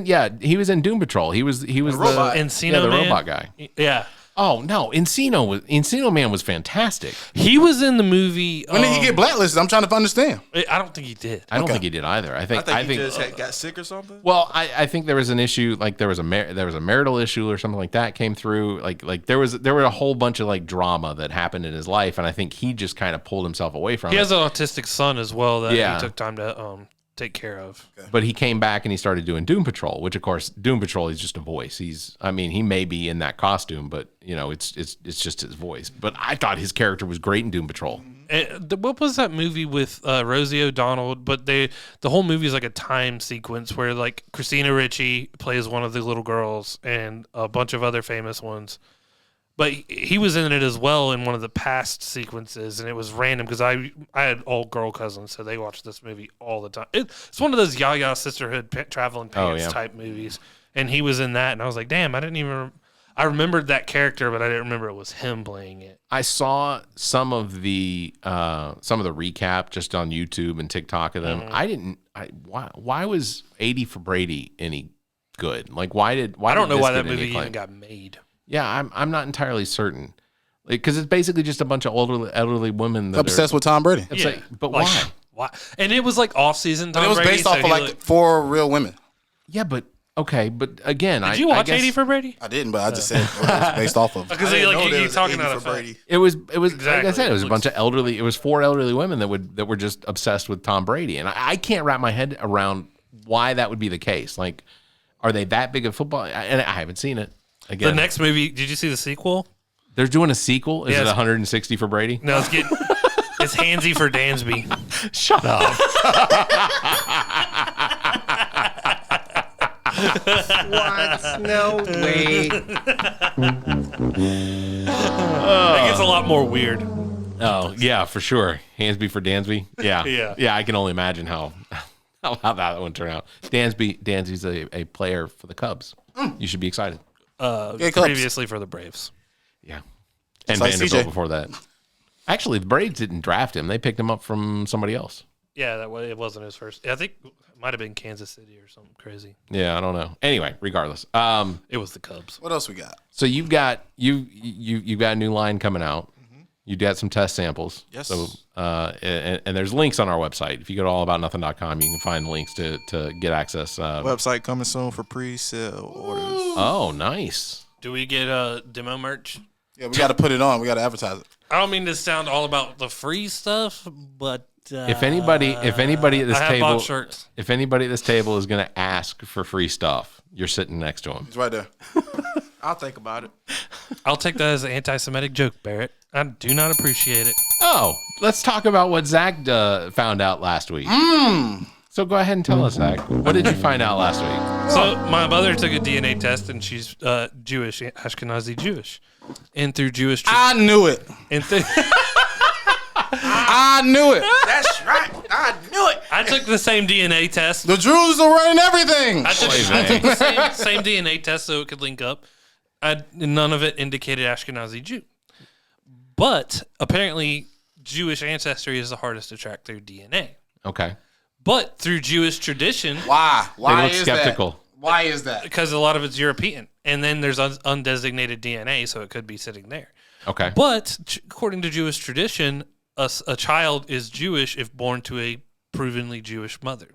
in Doom Patrol. He was the robot. Encino Man. robot guy. Yeah. Oh no, Encino Man was fantastic. He was in the movie. When did he get blacklisted? I'm trying to understand. I don't think he did. I don't think he did either. I think he just got sick or something. Well, I think there was an issue, there was a marital issue or something like that came through. There were a whole bunch of drama that happened in his life, and I think he just kind of pulled himself away from it. He has an autistic son as well that he took time to take care of. Okay. But he came back and he started doing Doom Patrol, which of course Doom Patrol is just a voice. He may be in that costume, but it's just his voice. But I thought his character was great in Doom Patrol. What was that movie with Rosie O'Donnell? But the whole movie is a time sequence where Christina Ricci plays one of the little girls and a bunch of other famous ones. But he was in it as well in one of the past sequences, and it was random because I had all girl cousins, so they watched this movie all the time. It's one of those Yaya Sisterhood traveling pants type movies, and he was in that, and I was like, damn, I remembered that character, but I didn't remember it was him playing it. I saw some of the recap just on YouTube and TikTok of them. Mm-hmm. Why was 80 for Brady any good? I don't know why that movie even got made. Yeah, I'm not entirely certain, because it's basically just a bunch of elderly women that obsessed with Tom Brady. But why? Why? And it was off season. But it was based off of 4 real women. Yeah, but okay, but again, did you watch 80 for Brady? I didn't, but I just said what it was based off of. Because you talking about Brady. It was exactly. Like I said, it was a bunch of elderly. It was 4 elderly women that were just obsessed with Tom Brady, and I can't wrap my head around why that would be the case. Are they that big of football? And I haven't seen it. Again, the next movie, did you see the sequel? They're doing a sequel. Is it 160 for Brady? No, It's Hansy for Dansby. Shut up. What? No way. It gets a lot more weird. Oh, yeah, for sure. Hansby for Dansby. Yeah. Yeah. Yeah, I can only imagine how that one turned out. Dansby's a player for the Cubs. You should be excited. Cubs. Previously for the Braves. Yeah. And like Vanderbilt CJ. before that. Actually, the Braves didn't draft him. They picked him up from somebody else. Yeah, that way it wasn't his first. I think it might have been Kansas City or something crazy. Yeah, I don't know. Anyway, regardless. It was the Cubs. What else we got? So you've got you've got a new line coming out. You got some test samples. Yes. So and there's links on our website. If you go to allaboutnothing.com, you can find links to get access. Website coming soon for pre-sale orders. Oh, nice. Do we get demo merch? Yeah, we got to put it on. We got to advertise it. I don't mean to sound all about the free stuff, but If anybody at this I have table, bought shirts. if anybody at this table is going to ask for free stuff, you're sitting next to him. It's right there. I'll think about it. I'll take that as an anti-Semitic joke, Barrett. I do not appreciate it. Oh, let's talk about what Zach found out last week. So go ahead and tell us, Zach. What did you find out last week? So my mother took a DNA test, and she's Jewish, Ashkenazi Jewish, and through Jewish, I knew it. and I knew it. That's right. I knew it. I took the same DNA test. The Jews are running everything. I took the same DNA test so it could link up. None of it indicated Ashkenazi Jew. But apparently, Jewish ancestry is the hardest to track through DNA. Okay. But through Jewish tradition, Why? Why They look is skeptical. that? Why is that? because a lot of it's European, and then there's undesignated DNA, so it could be sitting there. Okay. But according to Jewish tradition, a child is Jewish if born to a provenly Jewish mother.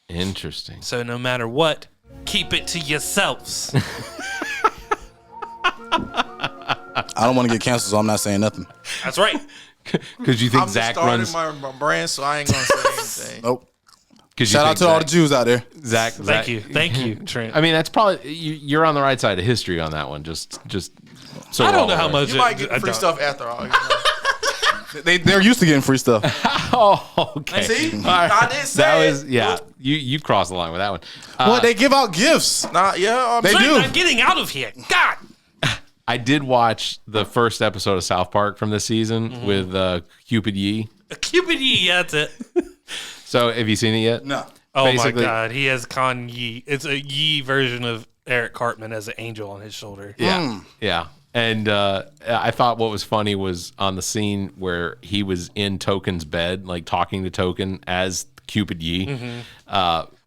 Interesting. So no matter what, keep it to yourselves. I don't want to get canceled, so I'm not saying nothing. That's right. Because you think I'm Zach just starting runs. my brand, so I ain't gonna say anything. Nope. Cause you Shout out think to all the Jews out there. Zach. Thank you, Trent. I mean, that's probably you're on the right side of history on that one. Just so I we're don't all know how aware. much You might get I free don't. stuff after all. You know? They're used to getting free stuff. Oh, okay. See, All right. I didn't say That it. was You crossed the line with that one. Well, they give out gifts. Nah, yeah, They Trent, do. I'm getting out of here. God. I did watch the first episode of South Park from this season with Cupid Yee. Cupid Yee, that's it. So have you seen it yet? No. Oh Basically- my God, he has Con Yee. It's a Yee version of Eric Cartman as an angel on his shoulder. Yeah. Yeah. And I thought what was funny was on the scene where he was in Token's bed, like talking to Token as Cupid Yee.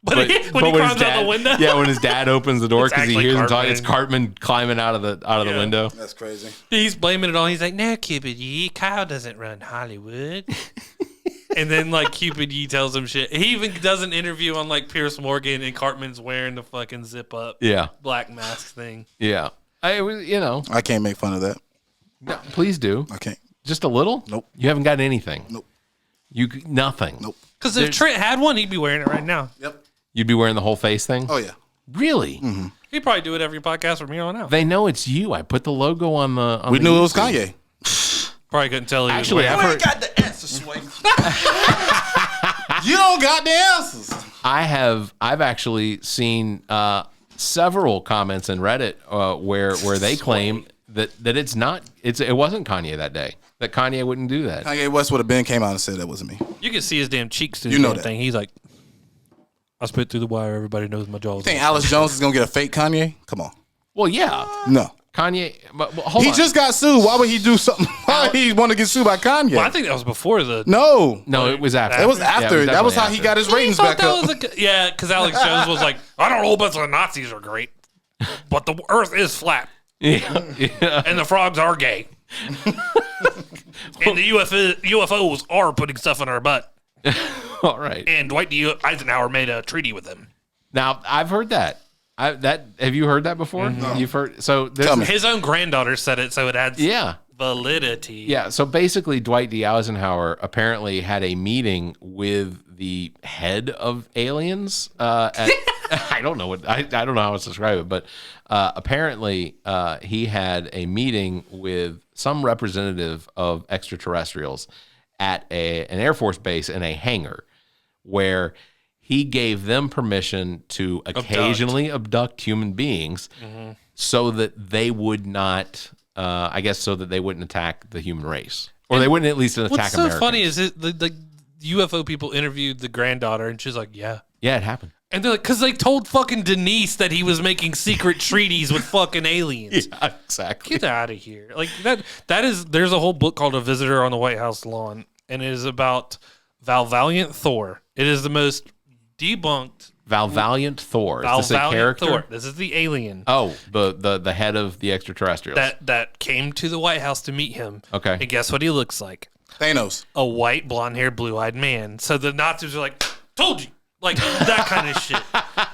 When he climbs out the window? Yeah, when his dad opens the door It's because he actually hears him talking, Cartman. it's Cartman climbing out of the window. That's crazy. He's blaming it on. He's like, "No, Cupid Yee, Kyle doesn't run Hollywood." And then like Cupid Yee tells him shit. He even does an interview on like Pierce Morgan, and Cartman's wearing the fucking zip up Yeah. black mask thing. Yeah. I was, I can't make fun of that. no, please do. I can't. Just a little? Nope. You haven't got anything. Nope. Nothing. Nope. Because if Trent had one, he'd be wearing it right now. Yep. You'd be wearing the whole face thing? Oh yeah. Really? He'd probably do it every podcast from here on out. They know it's you. I put the logo on the. We knew it was Kanye. Probably couldn't tell he was Actually, wearing I've You heard. ain't got the answer, Sway. You don't got the answers. I've actually seen several comments in Reddit where they claim that it wasn't Kanye that day. That Kanye wouldn't do that. Kanye West would have been came out and said that wasn't me. You can see his damn cheeks through You the know damn that. thing. He's like, I spit through the wire. Everybody knows my jaw's. You think Alice Jones is gonna get a fake Kanye? Come on. Well, yeah, No. Kanye. But hold He on. just got sued. Why would he do something? Why would he want to get sued by Kanye? Well, I think that was before the. No. no, it was after. It was Yeah, after. was that was how definitely he got his I ratings thought back up. that was yeah, because Alex Jones was like, I don't know, but the Nazis are great, but the Earth is flat, Yeah, yeah. and the frogs are gay, and the UFOs are putting stuff in our butt. All right. And Dwight D. Eisenhower made a treaty with them. Now I've heard that. Have you heard that before? You've heard. So there's Tell me. His own granddaughter said it, so it adds yeah. validity. Yeah, so basically, Dwight D. Eisenhower apparently had a meeting with the head of aliens. I don't know what I don't know how to describe it, but apparently he had a meeting with some representative of extraterrestrials, at an Air Force base in a hangar where he gave them permission to occasionally abduct human beings so that they would not, I guess, so that they wouldn't attack the human race. Or they wouldn't at least attack What's so Americans. funny is the UFO people interviewed the granddaughter, and she's like, yeah. Yeah, it happened. And they're like, because they told fucking Denise that he was making secret treaties with fucking aliens. Yeah, exactly. Get out of here. Like there's a whole book called A Visitor on the White House Lawn, and it is about Valvaliant Thor. It is the most debunked Valvaliant Thor. Is this a character? Thor. This is the alien. Oh, the head of the extraterrestrials. That came to the White House to meet him. Okay. And guess what he looks like? Thanos. A white, blonde-haired, blue-eyed man. So the Nazis are like, told you. Like, that kind of shit.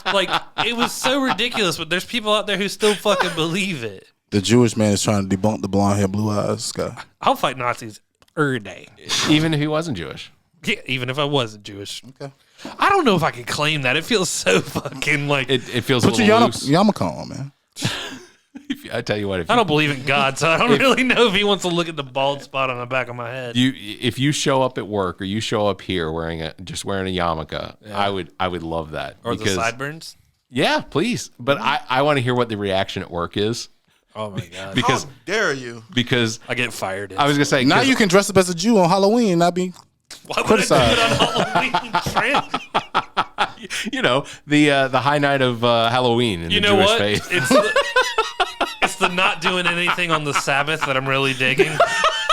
Like, it was so ridiculous, but there's people out there who still fucking believe it. The Jewish man is trying to debunk the blonde hair, blue eyes guy. I'll fight Nazis every day. Even if he wasn't Jewish. Yeah, even if I wasn't Jewish. Okay. I don't know if I could claim that. It feels so fucking like... It feels Put a your little loose. yarmulke on, man. I tell you what, if I don't believe in God, so I don't really know if he wants to look at the bald spot on the back of my head. if you show up at work or you show up here wearing a yarmulke, I would love that. Or the sideburns. Yeah, please. But I want to hear what the reaction at work is. Oh, my God. Because How dare you? because I get fired. I was gonna say Now 'cause you can dress up as a Jew on Halloween and not be Why would criticized. I do it on Halloween? you know the high night of Halloween in You the know Jewish what? faith. It's the not doing anything on the Sabbath that I'm really digging.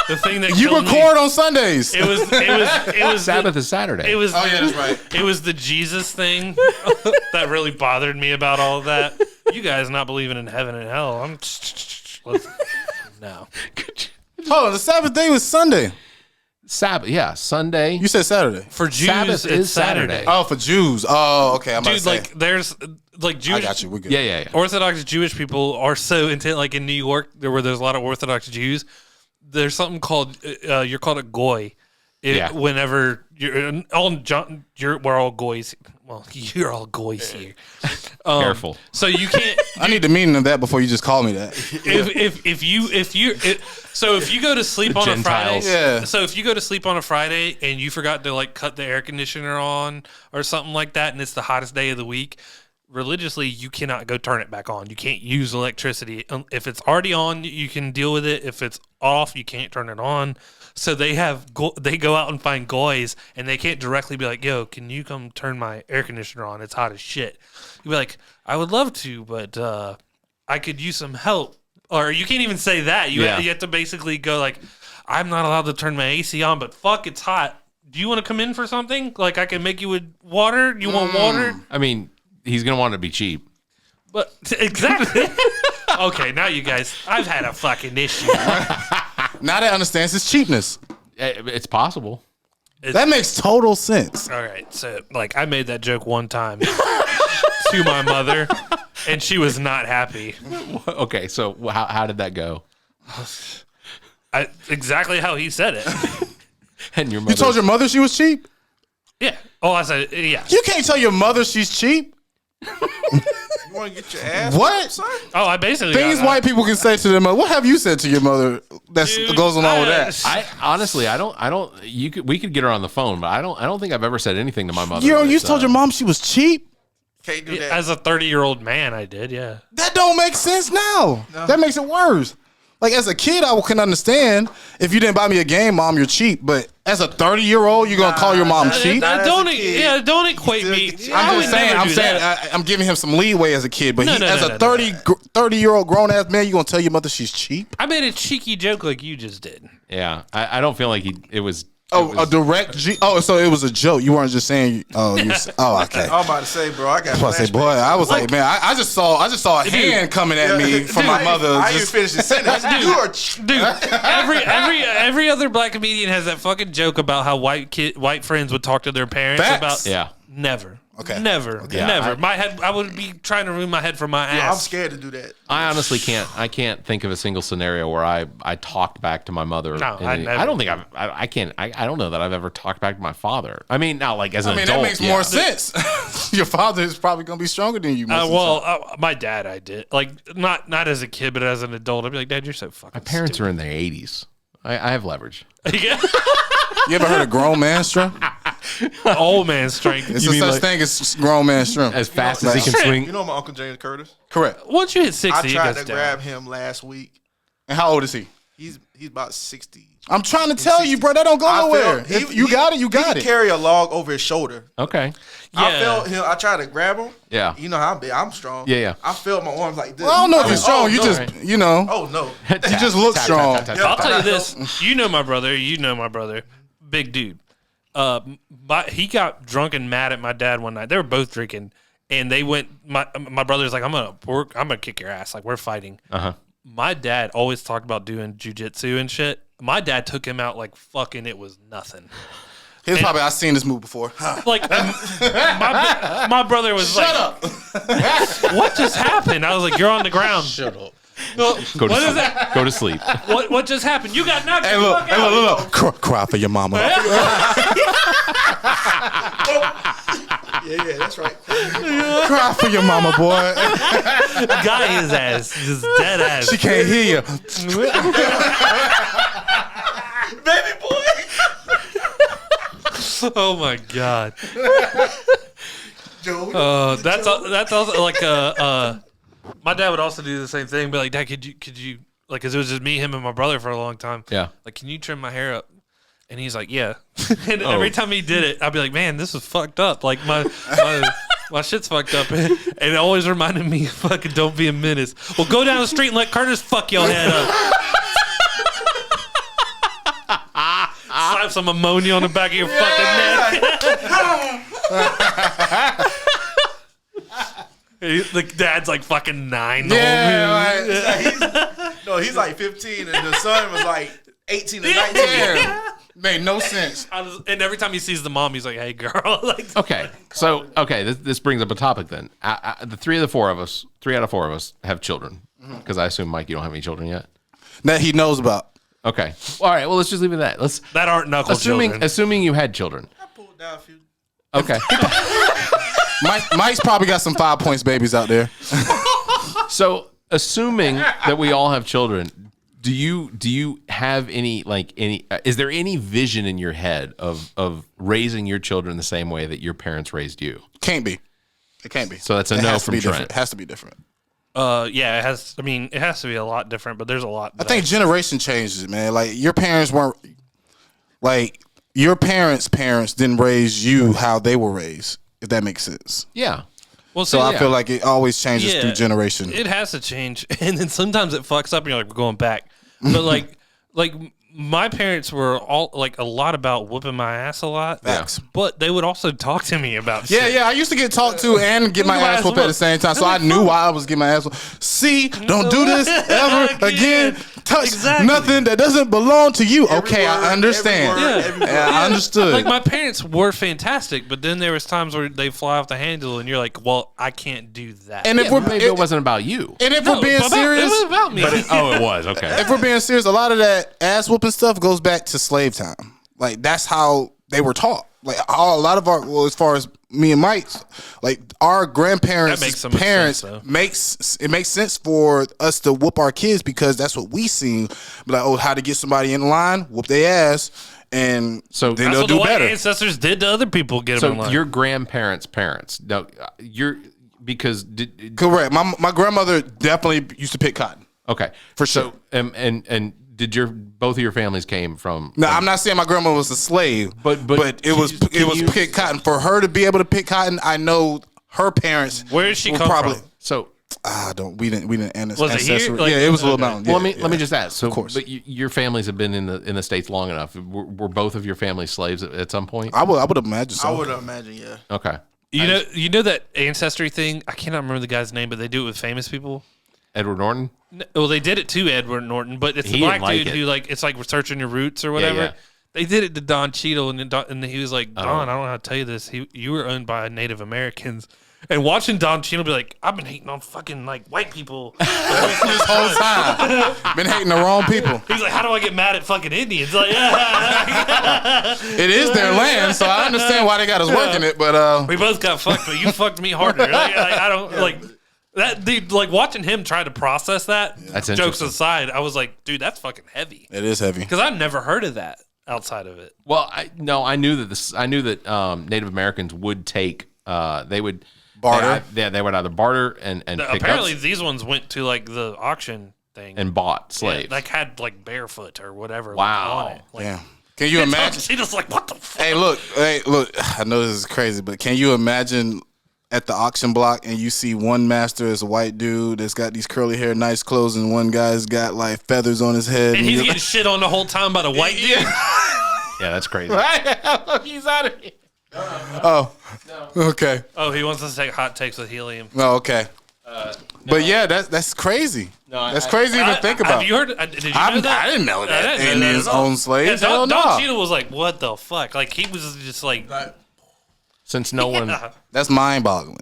The thing that You killed me- record on Sundays. It was Sabbath is Saturday. It was. Oh, yeah, that's right. It was the Jesus thing that really bothered me about all of that. You guys not believing in heaven and hell. No. Oh, the Sabbath day was Sunday. Sabbath, yeah, Sunday. You said Saturday. For Jews, Sabbath it's is Saturday. Saturday. Oh, for Jews. Oh, okay. I'm about to Dude, say. like there's like I Jewish. got you. We're good. Yeah. Orthodox Jewish people are so intent. Like in New York, where there's a lot of Orthodox Jews, there's something called you're called a goy. Yeah. Whenever we're all goys. Well, you're all goys here. Careful. So you can't. I need the meaning of that before you just call me that. So if you go to sleep on Gentiles. a Friday, Yeah. So if you go to sleep on a Friday and you forgot to like cut the air conditioner on or something like that, and it's the hottest day of the week, religiously you cannot go turn it back on. You can't use electricity. If it's already on, you can deal with it. If it's off, you can't turn it on. So they go out and find goys, and they can't directly be like, "Yo, can you come turn my air conditioner on? It's hot as shit." You'd be like, "I would love to, but I could use some help." Or you can't even say that. You have to basically go like, "I'm not allowed to turn my AC on, but fuck, it's hot. Do you want to come in for something? Like I can make you with water. You want water?" I mean, he's gonna want it to be cheap. But exactly. Okay, now you guys, I've had a fucking issue. Now that understands its cheapness. It's possible. That makes total sense. All right, so like I made that joke one time to my mother, and she was not happy. Okay, so how did that go? Exactly how he said it. And your mother, You told your mother she was cheap? Yeah. Oh, I said yeah. You can't tell your mother she's cheap. You want to get your ass What? whooped, son? Oh, I basically Things got, white people can say to their mother. What have you said to your mother that Dude, goes along with that? I honestly, I don't. We could get her on the phone, but I don't think I've ever said anything to my mother. You that's, told your mom she was cheap? Can't do that. As a 30-year-old man, I did. Yeah. That don't make sense now. That makes it worse. Like as a kid, I can understand if you didn't buy me a game, mom, you're cheap. But as a 30-year-old, you're gonna call your mom cheap? Not as a kid. Don't equate Still me. get cheap. I I'm would just saying. never I'm do saying. that. I'm giving him some leeway as a kid. But No, as a 30-year-old grown ass man, you gonna tell your mother she's cheap? I made a cheeky joke like you just did. Yeah, I don't feel like it was. Oh, a direct so it was a joke. You weren't just saying. Oh, okay. I'm about to say, bro, I got. I was about to say, boy, I was like, man, I just saw a hand coming at me from my mother. I even Just, finished the sentence. You are Dude, every other black comedian has that fucking joke about how white friends would talk to their parents Facts. about. Yeah. Never. Okay. Never. Okay. Never. Yeah, My head. I would be trying to ruin my head from my I'm ass. scared to do that. I honestly can't. I can't think of a single scenario where I talked back to my mother. No, I never I don't think I can't. I don't know that I've ever talked back to my father. I mean, now like as an adult, that makes yeah. more sense. Your father is probably gonna be stronger than you. My dad, I did like not as a kid, but as an adult, I'd be like, Dad, you're so fucking. My parents are in their 80s. I have leverage. Yeah. You ever heard of grown man strength? Old man strength. It's a such thing as grown man strength. As fast as he can swing. You know my Uncle James Curtis? Correct. Once you hit 60, I it tried gets to down. grab him last week. And how old is he? He's about 60. I'm trying to tell you, bro. That don't go nowhere. He If you got it. You can got it. carry a log over his shoulder. Okay. I Yeah. felt him. I tried to grab him. Yeah. You know how big I'm strong. Yeah. I felt my arms like this. Well, I don't know if you're went, strong. oh, You no. just, you know, Oh no. you just look strong. I'll tell you this. You know my brother. You know my brother. Big dude. He got drunk and mad at my dad one night. They were both drinking, and they went. My brother's like, I'm gonna kick your ass. Like, we're fighting. My dad always talked about doing jujitsu and shit. My dad took him out like fucking it was nothing. He was probably, I've seen this move before. Like, my brother was Shut like, up. what just happened? I was like, you're on the ground. Shut up. Well, Go to what sleep. is that? Go to sleep. What just happened? You got knocked Hey, the look, fuck hey, out. look. Cry for your mama. Yeah, that's right. Cry for your mama, boy. Guy his ass. Just dead ass. She can't hear you. Baby boy. Oh my god. That's also like my dad would also do the same thing. But like, Dad, could you like, cause it was just me, him, and my brother for a long time. Yeah. Like, can you trim my hair up? And he's like, yeah. And every time he did it, I'd be like, man, this is fucked up. Like my shit's fucked up. And it always reminded me, fucking don't be a menace. Well, go down the street and let Curtis fuck your head up. Slap some ammonia on the back of your fucking neck. The dad's like fucking 9. He's like 15, and the son was like 18 and 19. Yeah. Made no sense. And every time he sees the mom, he's like, hey, girl. Like, Okay. So, this brings up a topic then. The three out of four of us have children. Because I assume, Mike, you don't have any children yet. That he knows about. Okay. All right. Well, let's just leave it at that. that aren't knuckle children. Assuming you had children. I pulled down a few. Okay. Mike's probably got some 5 points babies out there. So, assuming that we all have children, do you have any is there any vision in your head of raising your children the same way that your parents raised you? Can't be. It can't be. So that's a It no has to from be Trent. different. It has to be different. Yeah, it has. I mean, it has to be a lot different, but there's a lot. I think generation changes, man. Like your parents weren't like your parents' parents didn't raise you how they were raised, if that makes sense. Yeah. Well, So I feel like it always changes Yeah. through generation. it has to change, and then sometimes it fucks up, and you're like, we're going back. But like my parents were all like a lot about whooping my ass a lot. Facts. But they would also talk to me about Yeah, shit. yeah. I used to get talked to and get my ass whooped at the same time. So I knew why I was getting my ass whooped. See, don't do this ever again. Touch Exactly. nothing that doesn't belong to you. Okay, word, I understand. every word, Yeah, I understood. Like my parents were fantastic, but then there was times where they fly off the handle, and you're like, well, I can't do that. and if Yeah, we're maybe it wasn't about you. and if No, we're being it serious, was about me. Oh, it was. Okay. if we're being serious, a lot of that ass whooping stuff goes back to slave time. Like that's how they were taught. Like a lot of our, well, as far as me and Mike's, like our grandparents' That makes so much parents sense, though. makes sense for us to whoop our kids because that's what we seen. But like, oh, how to get somebody in line, whoop their ass, and So then That's they'll what the do white better. ancestors did to other people. Get them in So line. your grandparents' parents. No, because Correct. My grandmother definitely used to pick cotton. okay For sure. So, and did both of your families came from? No, I'm not saying my grandma was a slave, But it was can you- pick cotton. For her to be able to pick cotton, I know her parents. Where did she were come probably, from? So We didn't Was it here? ancestry. Like- yeah, it was a little okay. mountain. well, Yeah, let me just ask. So, Of course. but your families have been in the States long enough. Were both of your families slaves at some point? I would imagine so. I would imagine, yeah. Okay. You know that ancestry thing? I cannot remember the guy's name, but they do it with famous people. Edward Norton. Well, they did it to Edward Norton, but it's the He black didn't like dude it. who like it's like researching your roots or whatever. yeah. They did it to Don Cheadle, and he was like, Don, Oh. I don't know how to tell you this. You were owned by Native Americans. And watching Don Cheadle be like, I've been hating on fucking like white people this whole time. Been hating the wrong people. He's like, how do I get mad at fucking Indians? Like, It is their land, so I understand why they got us working it. But we both got fucked, but you fucked me harder. Like, I don't like that dude. Like watching him try to process that. That's Jokes interesting. aside, I was like, dude, that's fucking heavy. it is heavy. Because I've never heard of that. outside of it. Well, I knew that Native Americans would take. They would Barter? They would either barter and pick Apparently, up these ones went to like the auction thing and bought slaves. like had like barefoot or whatever. Wow. on it. Like, Damn. Can you imagine? She just like, what the fuck? Hey, look. I know this is crazy, but can you imagine at the auction block and you see one master is a white dude that's got these curly hair, nice clothes, and one guy's got like feathers on his head, And he's you're getting shit on the whole time by the white dude. Yeah, that's crazy. he's out of here. Oh, okay. Oh, he wants us to take hot takes with Helium. Oh, okay. But yeah, that's crazy. That's crazy to even think about. Have you heard? Did you know that? I didn't know that. I didn't know that Indians at all. own slaves. Yeah, Hell Don no. Cheadle was like, "What the fuck?" Like he was just like, Since no one That's mind-boggling.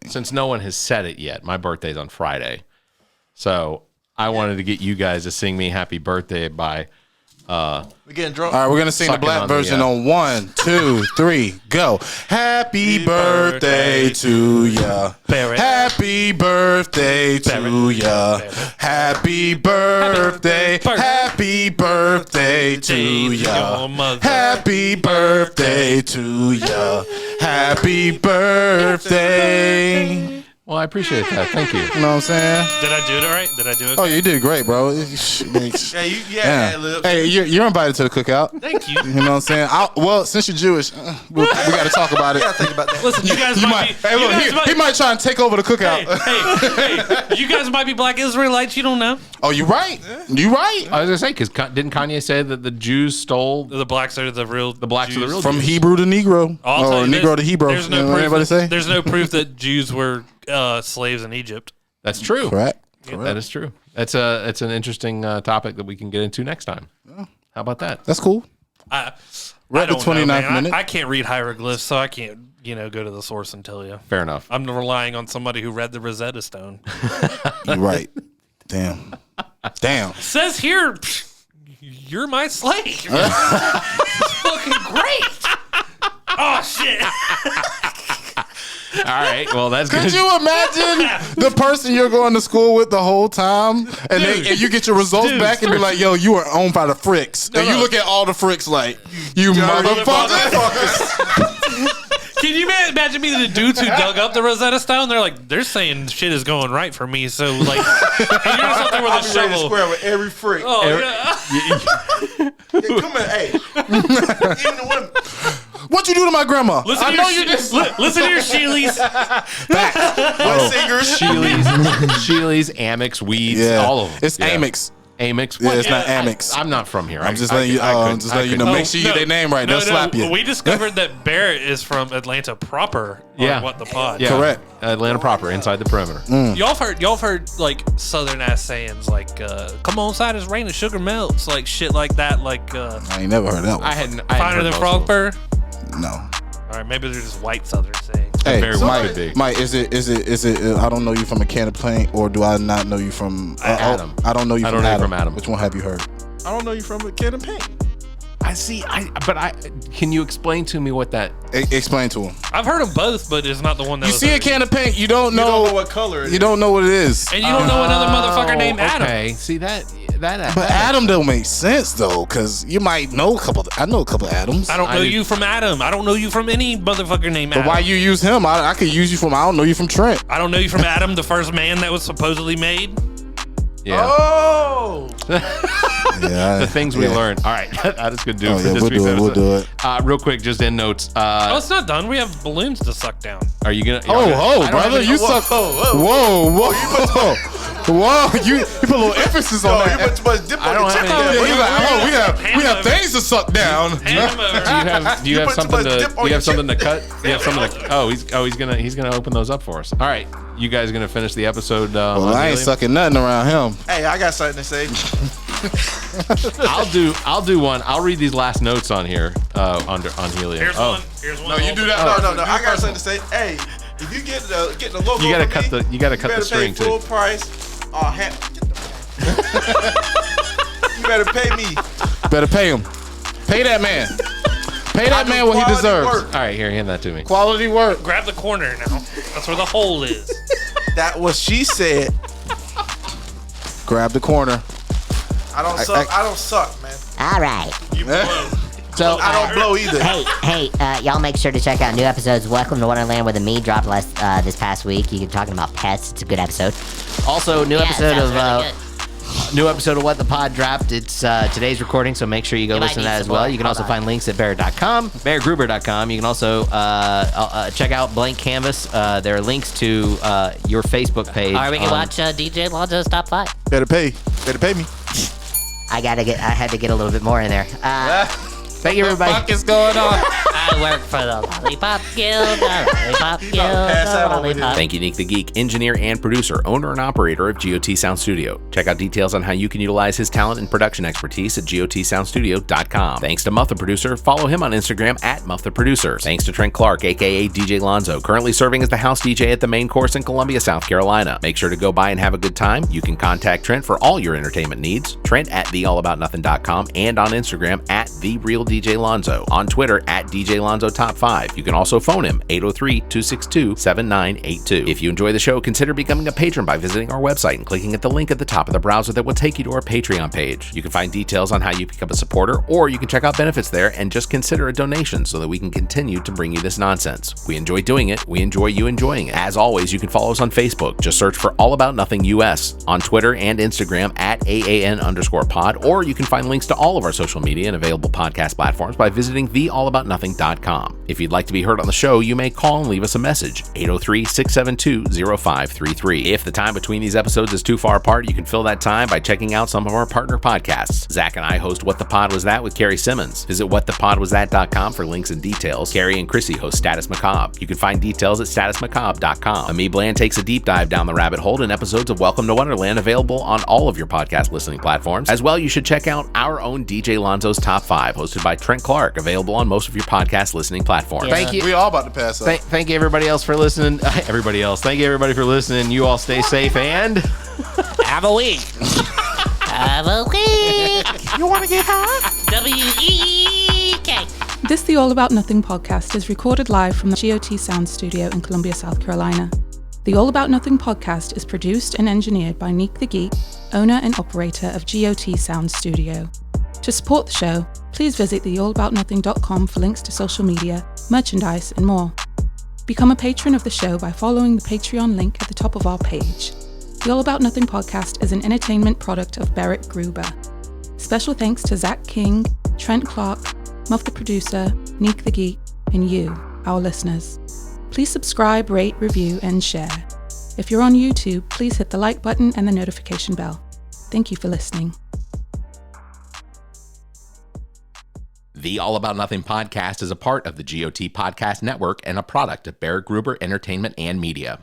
has said it yet, my birthday's on Friday, so I wanted to get you guys to sing me "Happy Birthday" by. We getting drunk. All right, we're gonna sing the Sucking black on the, version on 1, 2, 3, go. Happy birthday to ya. Barrett. Happy birthday to ya. Happy birthday. Happy birthday to ya. Your mother. Happy birthday to ya. Happy birthday. Well, I appreciate that. Thank you. You know what I'm saying? Did I do it right? Did I do it? Oh, you did great, bro. Yeah, Yeah. Hey, you're invited to the cookout. Thank you. You know what I'm saying? Well, since you're Jewish, we got to talk about it. think about that. Listen, you guys might be. Hey, you look, guys he might try and take over the cookout. hey, you guys might be black Israelites. You don't know. Oh, you right. You right. I was gonna say because didn't Kanye say that the Jews stole The blacks are the real. the blacks are the real From Jews? Hebrew to Negro, I'll tell or you Negro this, to Hebrew. There's no You know what proof. anybody say? There's no proof that Jews were slaves in Egypt. That's true. Correct. That is true. It's an interesting topic that we can get into next time. How about that? That's cool. We're at the I don't know, 29th man. minute. I can't read hieroglyphs, so I can't go to the source and tell you. Fair enough. I'm relying on somebody who read the Rosetta Stone. You're right. Damn. Says here, you're my slave. It's fucking great. Oh shit. All right. Well, that's Could good. you imagine the person you're going to school with the whole time, and and you get your results back and be like, "Yo, you are owned by the Fricks," and you look at all the Fricks like, "You motherfucker!" Can you imagine me the dudes who dug up the Rosetta Stone? They're like, they're saying shit is going right for me. So like, and you're just up there with a I'll be ready to shovel. square with every freak. Oh yeah. Hey, come here, hey. Even the women. What you do to my grandma? Listen I to know your you just. listen to your Sheelys. What singers? Sheely's, Amex, Weeds, Yeah, all of them. it's Yeah. Amex. Let's Yeah, it's not Amex. I'm not from here. I'm just letting you. I'm just letting you know. Make sure you get their name right. They'll slap you. We discovered that Barrett is from Atlanta proper. Yeah. On What the Pod. Yeah. Correct. Atlanta proper, inside the perimeter. Y'all have heard like southern ass sayings like "Come on, side it's raining, sugar melts," like shit like that. Like I ain't never heard that one. I hadn't finer heard than most frog of them. purr. No. All right, maybe they're just white southern sayings. Hey, very well Mike, could be. Mike, is it? I don't know you from a can of paint, or do I not know you from Adam? I don't know you I from don't know you Adam. from Adam. Which one have you heard? I don't know you from a can of paint. I see. Can you explain to me what that? Explain to him. I've heard them both, but it's not the one that You was see a heard. can of paint, you don't You know. don't know what color it is. You don't know what it is. And you don't know another motherfucker named Adam. Okay. See that. But Adam don't make sense though, because you might know a couple. I know a couple of Adams. I don't know do- you from Adam. I don't know you from any motherfucker named But Adam. why you use him? I could use you from. I don't know you from Trent. I don't know you from Adam, the first man that was supposedly made. Yeah. Oh. Yeah. The things we learned. All right, that is good to do Oh, for yeah, this we'll week's do it. We'll episode. do it. Real quick, just end notes. Oh, it's not done. We have balloons to suck down. Are you gonna? Oh, brother, you suck. Whoa. Whoa, you put a little emphasis on Oh, you that. put too much dip I on don't your have chip. any- Yeah, he's like, oh, we have over. things to suck down. Hand them over. Do you have put too something much to? dip on Do you your have something to chip. cut? Do you have something to? He's gonna open those up for us. All right, you guys gonna finish the episode? Well, on I ain't Helium? sucking nothing around him. Hey, I got something to say. I'll do one. I'll read these last notes on here on Helium. Here's one. Here's one. No, you do that. No. I got something to say. Hey, if you get the logo, You gotta from cut me, the- you gotta cut the better string, pay full too. price. You better pay me. Better pay him. Pay that man. Pay that man what he Quality deserves. work. All right, here, hand that to me. Quality work. Grab the corner now. That's where the hole is. That was she said. Grab the corner. I don't suck, man. All right. You blow. So I don't blow either. Hey, y'all make sure to check out new episodes. Welcome to Wonderland with Me dropped this past week. You're talking about pets. It's a good episode. Also, new episode of really new episode of What the Pod dropped. It's today's recording, so make sure you go listen to that as well. You can also find links at bear.com, beargruber.com. You can also check out Blank Canvas. There are links to your Facebook page. All right, we can watch DJ Lonzo's Top 5. Better pay me. I had to get a little bit more in there. Thank you, everybody. What the fuck is going on? I work for the Lollipop Guild, the Lollipop Guild, the Lollipop. Thank you, Nick the Geek, engineer and producer, owner and operator of GOT Sound Studio. Check out details on how you can utilize his talent and production expertise at gotsoundstudio.com. Thanks to Muff the Producer. Follow him on Instagram at Muff the Producer. Thanks to Trent Clark, aka DJ Lonzo, currently serving as the house DJ at the main course in Columbia, South Carolina. Make sure to go by and have a good time. You can contact Trent for all your entertainment needs. Trent at theallaboutnothing.com and on Instagram at TheRealDJ Lonzo. On Twitter at DJ Lonzo Top 5. You can also phone him 803-262-7982. If you enjoy the show, consider becoming a patron by visiting our website and clicking at the link at the top of the browser that will take you to our Patreon page. You can find details on how you become a supporter, or you can check out benefits there and just consider a donation so that we can continue to bring you this nonsense. We enjoy doing it. We enjoy you enjoying it. As always, you can follow us on Facebook. Just search for All About Nothing US. On Twitter and Instagram at AAN_pod, or you can find links to all of our social media and available podcast platforms by visiting theallaboutnothing.com. If you'd like to be heard on the show, you may call and leave us a message, 803-672-0533. If the time between these episodes is too far apart, you can fill that time by checking out some of our partner podcasts. Zach and I host What the Pod Was That with Carrie Simmons. Visit whatthepodwasthat.com for links and details. Carrie and Chrissy host Status Macabre. You can find details at statusmacabre.com. Ami Bland takes a deep dive down the rabbit hole in episodes of Welcome to Wonderland, available on all of your podcast listening platforms. As well, you should check out our own DJ Lonzo's Top 5, hosted by Trent Clark, available on most of your podcast listening platforms. Yeah. Thank you. We all about to pass out. Thank you, everybody else, for listening. Thank you, everybody, for listening. You all stay safe and Have a week. Have a week. You want to get high? W-E-K. This The All About Nothing podcast is recorded live from the GOT Sound Studio in Columbia, South Carolina. The All About Nothing podcast is produced and engineered by Nick the Geek, owner and operator of GOT Sound Studio. To support the show, please visit theallaboutnothing.com for links to social media, merchandise, and more. Become a patron of the show by following the Patreon link at the top of our page. The All About Nothing podcast is an entertainment product of Barrett Gruber. Special thanks to Zach King, Trent Clark, Muff the Producer, Nick the Geek, and you, our listeners. Please subscribe, rate, review, and share. If you're on YouTube, please hit the like button and the notification bell. Thank you for listening. The All About Nothing podcast is a part of the GOT Podcast Network and a product of Barrett Gruber Entertainment and Media.